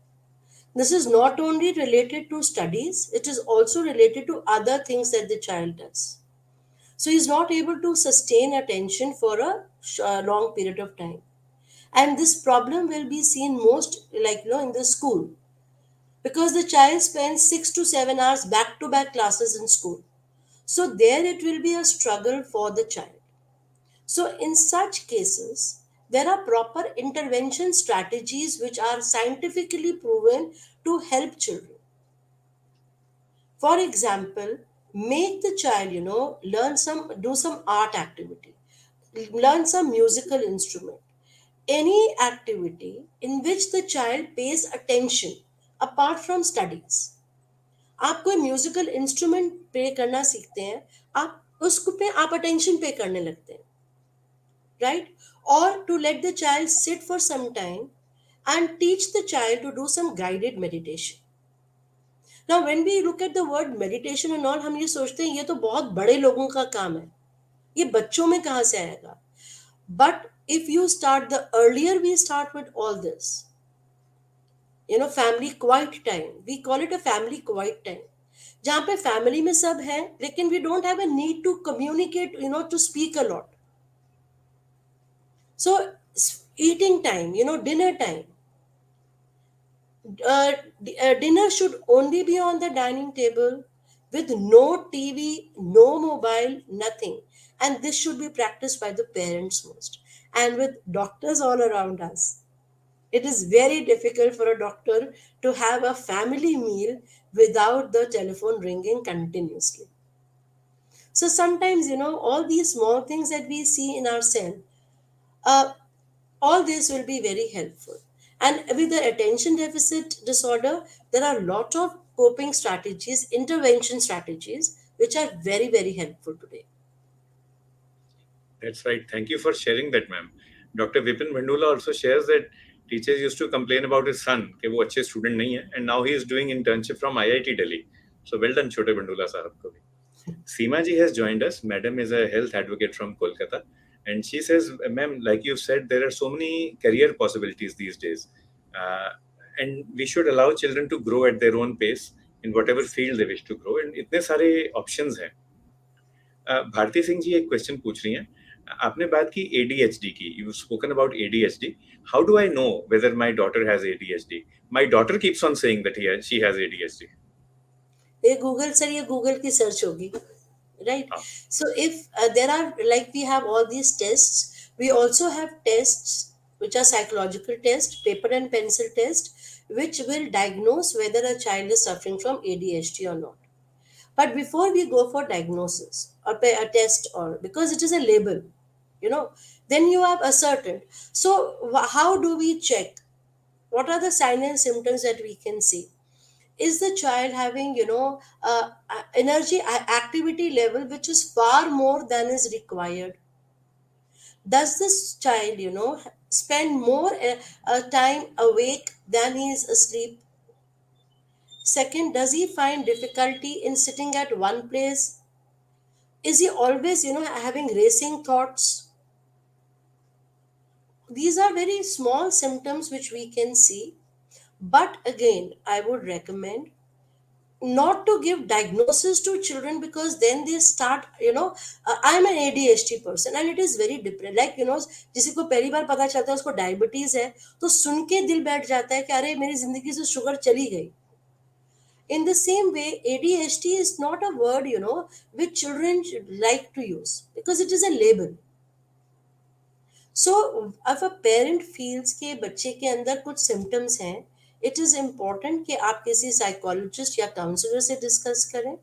This is not only related to studies, it is also related to other things that the child does. So he is not able to sustain attention for a long period of time. And this problem will be seen most in the school, because the child spends 6 to 7 hours back to back classes in school. So there it will be a struggle for the child. So in such cases, there are proper intervention strategies which are scientifically proven to help children. For example, make the child, do some art activity, learn some musical instrument, any activity in which the child pays attention apart from studies. आप कोई musical instrument play करना सीखते हैं, आप उसको पे आप attention पे करने लगते हैं, right? Or to let the child sit for some time and teach the child to do some guided meditation. Now when we look at the word meditation and all, हम ये सोचते हैं ये तो बहुत बड़े लोगों का काम है, ये बच्चों में कहाँ से आएगा? But if you start, the earlier we start with all this, family quiet time, we call it a family quiet time, जहाँ पे फैमिली में सब है लेकिन we don't have a need to communicate, to speak a lot. So eating time, dinner time, dinner should only be on the dining table with no TV, no mobile, nothing. And this should be practiced by the parents most. And with doctors all around us, it is very difficult for a doctor to have a family meal without the telephone ringing continuously. So sometimes, all these small things that we see in ourselves, uh, all this will be very helpful. And with the attention deficit disorder, there are a lot of coping strategies, intervention strategies, which are very, very helpful today. That's right. Thank you for sharing that, ma'am. Dr. Vipin Bhandula also shares that teachers used to complain about his son कि वो अच्छे student नहीं है, and now he is doing internship from IIT Delhi. So well done, छोटे बंडूला साहब को भी. Seema ji has joined us. Madam is a health advocate from Kolkata, and she says, "Ma'am, like you said, there are so many career possibilities these days, and we should allow children to grow at their own pace in whatever field they wish to grow. And इतने सारे options हैं." भारती सिंह जी एक question पूछ रही हैं. आपने बात की ADHD की. You've spoken about ADHD. How do I know whether my daughter has ADHD? My daughter keeps on saying that she has ADHD. ये गूगल सर, ये गूगल की सर्च होगी, right? So if there are, like, we have all these tests, we also have tests which are psychological tests, paper and pencil test, which will diagnose whether a child is suffering from ADHD or not. But before we go for diagnosis or a test, or because it is a label, then you have ascertained. So how do we check? What are the signs and symptoms that we can see? Is the child having, energy activity level which is far more than is required? Does this child, spend more time awake than he is asleep? Second, does he find difficulty in sitting at one place? Is he always, having racing thoughts? These are very small symptoms which we can see. But again, I would recommend not to give diagnosis to children, because then they start, I'm an ADHD person and it is very different. Like, किसी को पहली बार पता चलता है उसको diabetes है, तो सुन के दिल बैठ जाता है कि अरे मेरी जिंदगी से शुगर चली गई. In the same way, ADHD is not a word, which children should like to use, because it is a label. So, if a parent feels कि बच्चे के अंदर कुछ symptoms हैं, it is important कि आप किसी psychologist या counselor से discuss करें.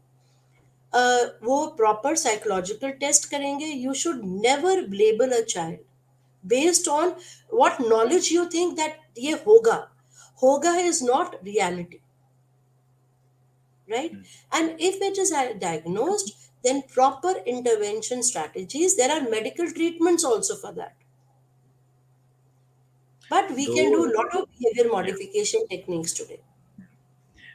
वो proper psychological test करेंगे. You should never label a child based on what knowledge you think that ये होगा. होगा is not reality. Right? And if it is diagnosed, then proper intervention strategies, there are medical treatments also for that. But we can do a lot of behavior modification techniques today.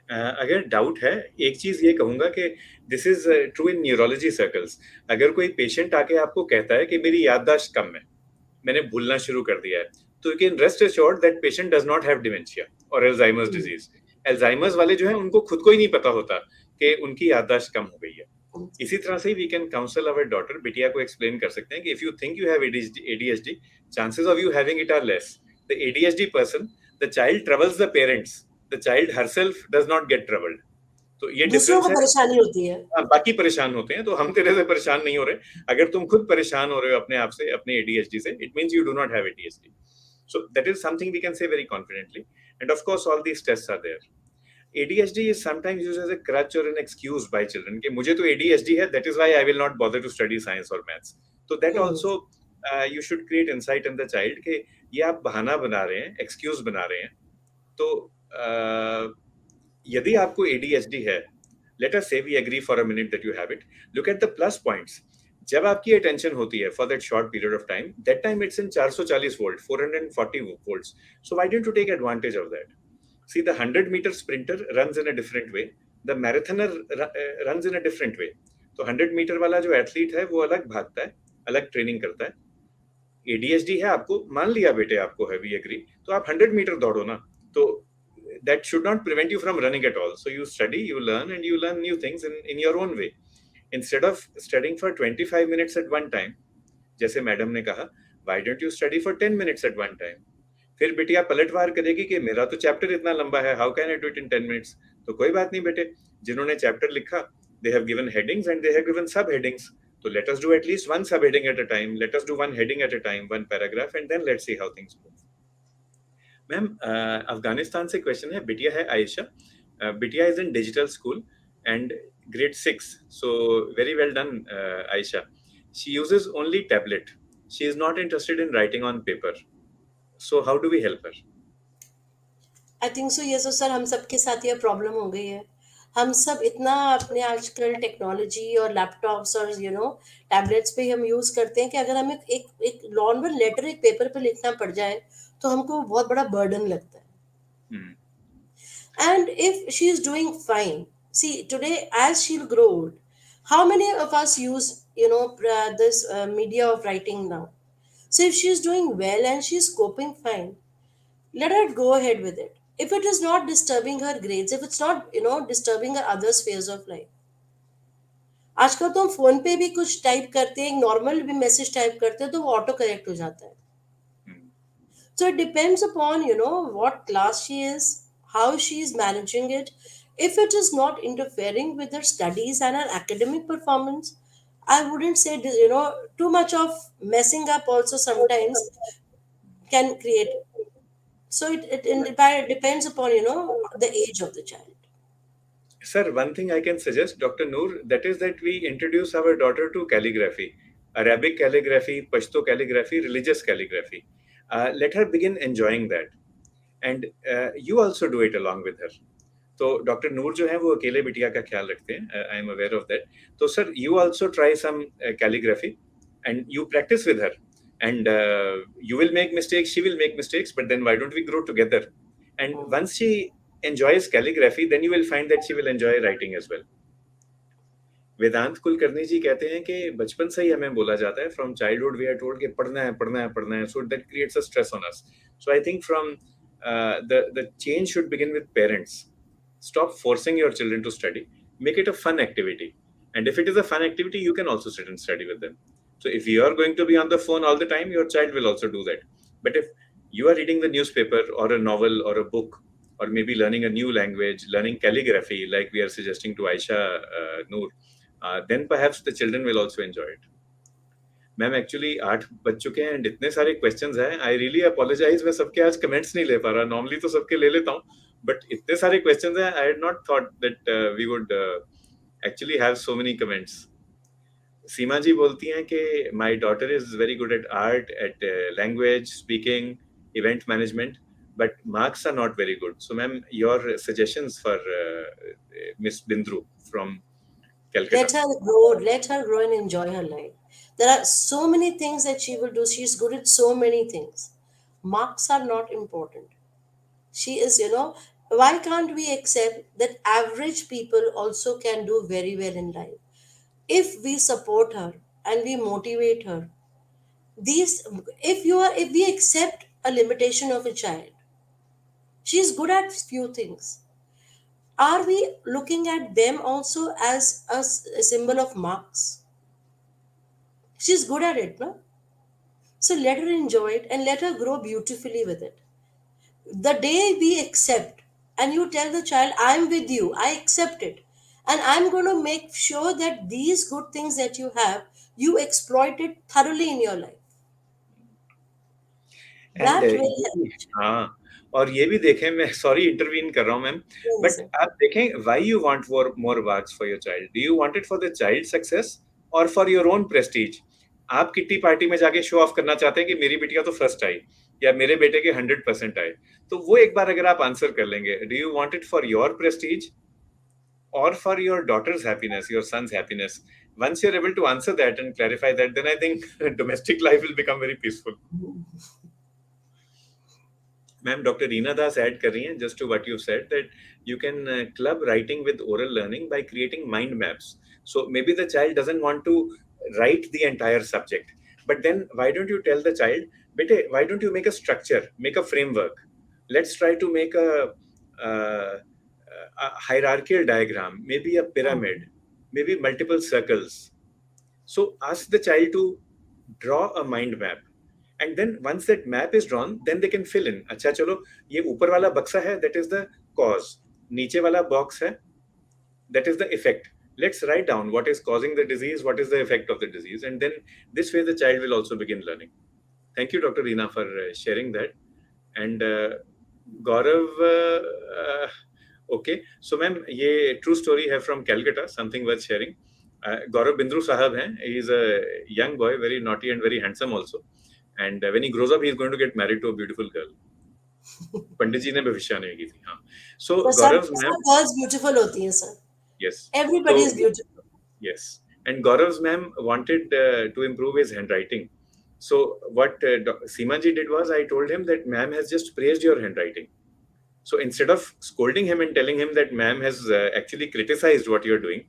अगर doubt है, एक चीज ये कहूंगा कि this is true in neurology circles. अगर कोई patient आके आपको कहता है कि मेरी याददाश्त कम है, मैंने भूलना शुरू कर दिया है, तो you can rest assured that patient does not have dementia और अल्जाइमर्स डिजीज. अल्जाइमर्स वाले जो है उनको खुद को ही नहीं पता होता कि उनकी याददाश्त कम हो गई है. इसी तरह से we can counsel our daughter. बिटिया को एक्सप्लेन कर सकते हैं कि if you think you have ADHD, chances of you having it are less. The ADHD person, the child troubles the parents, the child herself does not get troubled. तो ये दूसरों को डिफरेंस है. परेशानी होती है, बाकी परेशान होते हैं, तो हम तेरे से परेशान नहीं हो रहे. अगर तुम खुद परेशान हो रहे हो अपने आप से, अपने ADHD से, it means you do not have ADHD. So that is something we can say very confidently. And of course, all these tests are there. ADHD is sometimes used as a crutch or an excuse by children कि मुझे तो ADHD है, that is why I will not bother to study science or maths. So that Hmm. also you should create insight in the child कि ये आप बहाना बना रहे हैं, excuse बना रहे हैं. तो यदि आपको ADHD है, let us say we agree for a minute that you have it. Look at the plus points. जब आपकी attention होती है for that short period of time, that time it's in 440 volt, 440 volts. So why don't you take advantage of that? See, the 100-meter sprinter runs in a different way. The marathoner runs in a different way. तो 100 metre वाला जो athlete है वो अलग भागता है, अलग training करता है. एडीएचडी है आपको, मान लिया बेटे आपको है, वी एग्री, तो आप 100 मीटर दौड़ो ना. तो that should not prevent you from running at all. So you study, you learn, and you learn new things in your own way. Instead of studying for 25 minutes at one time, जैसे madam ने कहा, why don't you study for 10 minutes at one time? फिर बिटिया पलटवार करेगी कि मेरा तो चैप्टर इतना लंबा है, how can I do it in 10 minutes? तो कोई बात नहीं बेटे, जिन्होंने चैप्टर लिखा, they have given headings and they have given subheadings. So let us do at least one subheading at a time. Let us do one heading at a time, one paragraph, and then let's see how things move. Ma'am, Afghanistan से question है, बिटिया है आयशा. बिटिया is in digital school and grade 6. So very well done, Aisha. She uses only tablet. She is not interested in writing on paper. So how do we help her? I think so, ये तो sir हम सबके साथ ये problem हो गई है. हम सब इतना अपने आजकल टेक्नोलॉजी और लैपटॉप्स और टैबलेट्स पे हम यूज करते हैं कि अगर हमें एक नॉर्मल लेटर एक पेपर पे लिखना पड़ जाए तो हमको बहुत बड़ा बर्डन लगता है. Hmm. And if she is doing fine, see today as she'll grow old, how many of us use this media of writing now? So if she's doing well and she's coping fine, let her go ahead with it. If it is not disturbing her grades, if it's not disturbing her other spheres of life. आजकल तो हम phone पे भी कुछ type करते हैं, एक normal भी मैसेज टाइप करते हैं तो वो ऑटो करेक्ट हो जाता है. Hmm. So it depends upon what class she is, how she is managing it. If it is not interfering with her studies and her academic performance, I wouldn't say too much of messing up also sometimes can create. So it depends upon the age of the child. Sir, one thing I can suggest, Dr. Noor, that is that we introduce our daughter to calligraphy, Arabic calligraphy, Pashto calligraphy, religious calligraphy. Let her begin enjoying that. And you also do it along with her. तो doctor Noor जो है वो अकेले बिटिया का ख्याल रखते हैं, I am aware of that. तो sir, you also try some calligraphy and you practise with her, and you will make mistakes, she will make mistakes, but then why don't we grow together? And once she enjoys calligraphy, then you will find that she will enjoy writing as well. वेदांत कुलकर्णी जी कहते हैं कि बचपन से ही हमें बोला जाता है, from childhood we are told कि पढ़ना है, पढ़ना है, पढ़ना है, so that creates a stress on us. So I think from the change should begin with parents. Stop forcing your children to study. Make it a fun activity. And if it is a fun activity, you can also sit and study with them. So if you are going to be on the phone all the time, your child will also do that. But if you are reading the newspaper or a novel or a book, or maybe learning a new language, learning calligraphy, like we are suggesting to Aisha Noor, then perhaps the children will also enjoy it. Ma'am, actually 8 बज चुके हैं and इतने सारे questions हैं. I really apologise, मैं सबके आज comments नहीं ले पा रहा. नॉर्मली तो सबके ले लेता हूँ, बट इतने सारे क्वेश्चंस हैं. I had not thought that we would actually have so many comments. Seema ji बोलती हैं कि my daughter is very good at art, at language, speaking, event management, but marks are not very good. So ma'am, your suggestions for Miss Bindru from Calcutta. Let her grow and enjoy her life. There are so many things that she will do. She's good at so many things. Marks are not important. She is, why can't we accept that average people also can do very well in life if we support her and we motivate her? These, if we accept a limitation of a child, she's good at few things. Are we looking at them also as a symbol of marks? She's good at it, no? So let her enjoy it and let her grow beautifully with it. The day we accept and you tell the child, I'm with you, I accept it, and I'm going to make sure that these good things that you have, you exploit it thoroughly in your life. And That will help. हाँ, और ये भी देखें, मैं sorry intervene कर रहा हूँ ma'am, नहीं बट सर। आप देखें why you want more marks for your child, do you want it for the child success और फॉर योर ओन प्रेस्टीज? आप किट्टी पार्टी में जाके शो ऑफ करना चाहते हैं कि मेरी बिटिया तो फर्स्ट आई या मेरे बेटे के 100% आए, तो वो एक बार अगर आप आंसर कर लेंगे, do you want it for your Prestige or for your daughter's happiness, your son's happiness? Once you're able to answer that and clarify that, then I think domestic life will become very peaceful. Ma'am, Dr. Reena Das add कर रही हैं just to what you said, that you can club writing with oral learning by creating mind maps. So maybe the child doesn't want to write the entire subject, but then why don't you tell the child, bete, why don't you make a structure, make a framework? Let's try to make a hierarchical diagram, maybe a pyramid, maybe multiple circles. So ask the child to draw a mind map, and then once that map is drawn, then they can fill in. अच्छा चलो, ये ऊपर वाला बक्सा है, that is the cause. नीचे वाला box है, that is the effect. Let's write down what is causing the disease, what is the effect of the disease, and then this way the child will also begin learning. Thank you, Dr. Reena, for sharing that. And Gaurav, okay. So, ma'am, ये true story है from Calcutta, something worth sharing. Gaurav Bindru Sahab हैं. He is a young boy, very naughty and very handsome also. And when he grows up, he is going to get married to a beautiful girl. पंडित जी ने भविष्यवाणी की थी, हाँ. So, तो Gaurav, सब ma'am, girls beautiful होती हैं sir, yes. Everybody is So, beautiful. yes. And Gaurav's ma'am wanted to improve his handwriting. So what Seema ji did was, I told him that ma'am has just praised your handwriting. So instead of scolding him and telling him that ma'am has actually criticized what you're doing,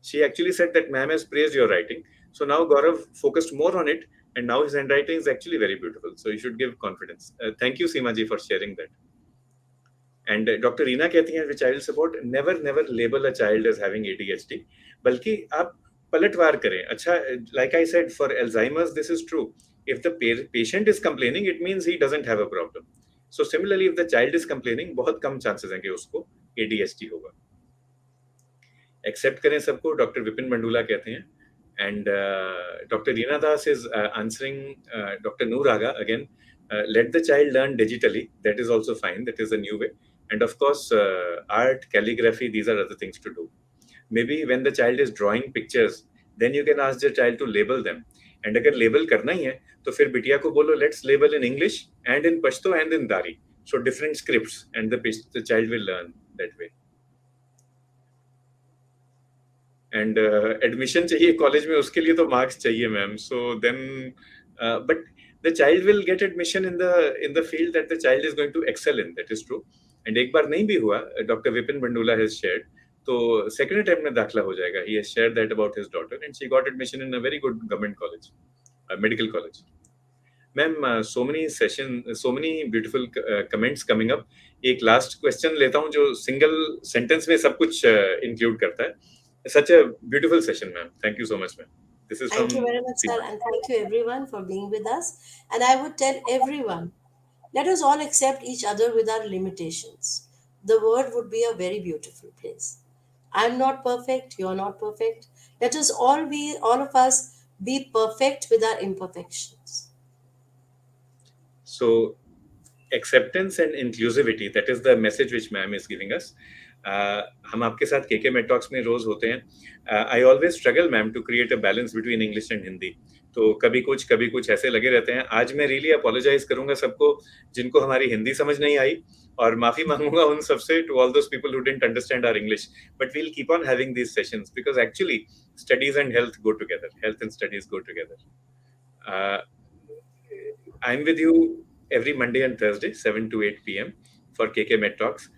she actually said that ma'am has praised your writing. So now Gaurav focused more on it, and now his handwriting is actually very beautiful. So you should give confidence. Thank you, Seema ji, for sharing that. And Dr. Reena कहती हैं, with child support, never label a child as having ADHD, बल्कि आप पलटवार करें. अच्छा, like I said, for Alzheimer's, this is true. If the patient is complaining, it means he doesn't have a problem. So similarly, if the child is complaining, बहुत कम chances हैं कि उसको ADHD होगा. Accept करें सबको, Dr. Vipin Bandula कहते हैं. And Dr. Reena Das is answering Dr. Noor Aga again. Let the child learn digitally. That is also fine. That is a new way. And of course, art, calligraphy, these are other things to do. Maybe when the child is drawing pictures, then you can ask the child to label them. And अगर label करना ही है, तो फिर बिटिया को बोलो, let's label in English and in Pashto and in Dari. So different scripts, and the child will learn that way. And admission चाहिए college में, उसके लिए तो marks चाहिए ma'am. So then, but the child will get admission in the field that the child is going to excel in. That is true. And एक बार नहीं भी हुआ, Dr. Vipin Bandula has shared, तो second attempt में दाखला हो जाएगा. He has shared that about his daughter, and she got admission in a very good government college, medical college. Ma'am, so many beautiful comments coming up. एक last question लेता हूँ जो single sentence में सब कुछ include करता है. Such a beautiful session, ma'am. Thank you so much, ma'am. This is Thank you from very much, sir, Seema. and thank you everyone for being with us. And I would tell everyone, let us all accept each other with our limitations. The world would be a very beautiful place. I'm not perfect, you're not perfect. Let us all of us, be perfect with our imperfections. So, acceptance and inclusivity, that is the message which ma'am is giving us. हम आपके साथ KK Med Talks में रोज होते हैं. I always struggle, ma'am, to create a balance between English and Hindi. तो कभी कुछ ऐसे लगे रहते हैं. आज मैं really apologize करूंगा सबको जिनको हमारी हिंदी समझ नहीं आई, और माफी मांगूंगा उन सबसे, to all those people who didn't understand our English. But we'll keep on having these sessions because actually studies and health go together. Health and studies go together. I'm with you every Monday and Thursday, 7 to 8 p.m. for KK Med Talks.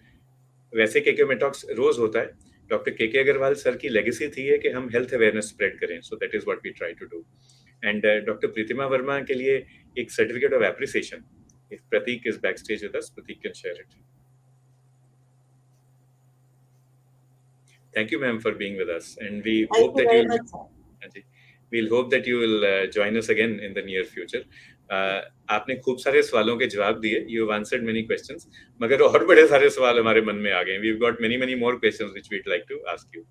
वैसे KK Med Talks रोज होता है. Doctor KK Agarwal sir की legacy थी है कि हम health awareness spread करें. So that is what we try to do. And doctor Pritima Verma के लिए एक certificate of appreciation. If Pratik is back stage with us, Pratik can share it. Thank you, ma'am, for being with us, and we Thank hope you that very you much, sir. will. We'll hope that you will join us again in the near future. आपने खूब सारे सवालों के जवाब दिए. You have answered many questions. मगर और बड़े सारे सवाल हमारे मन में आ गए. We've got many more questions which we'd like to ask you.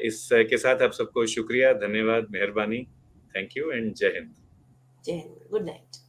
इसके साथ आप सबको शुक्रिया, धन्यवाद, मेहरबानी. Thank you and जय Hind. Jai Hind. Good night.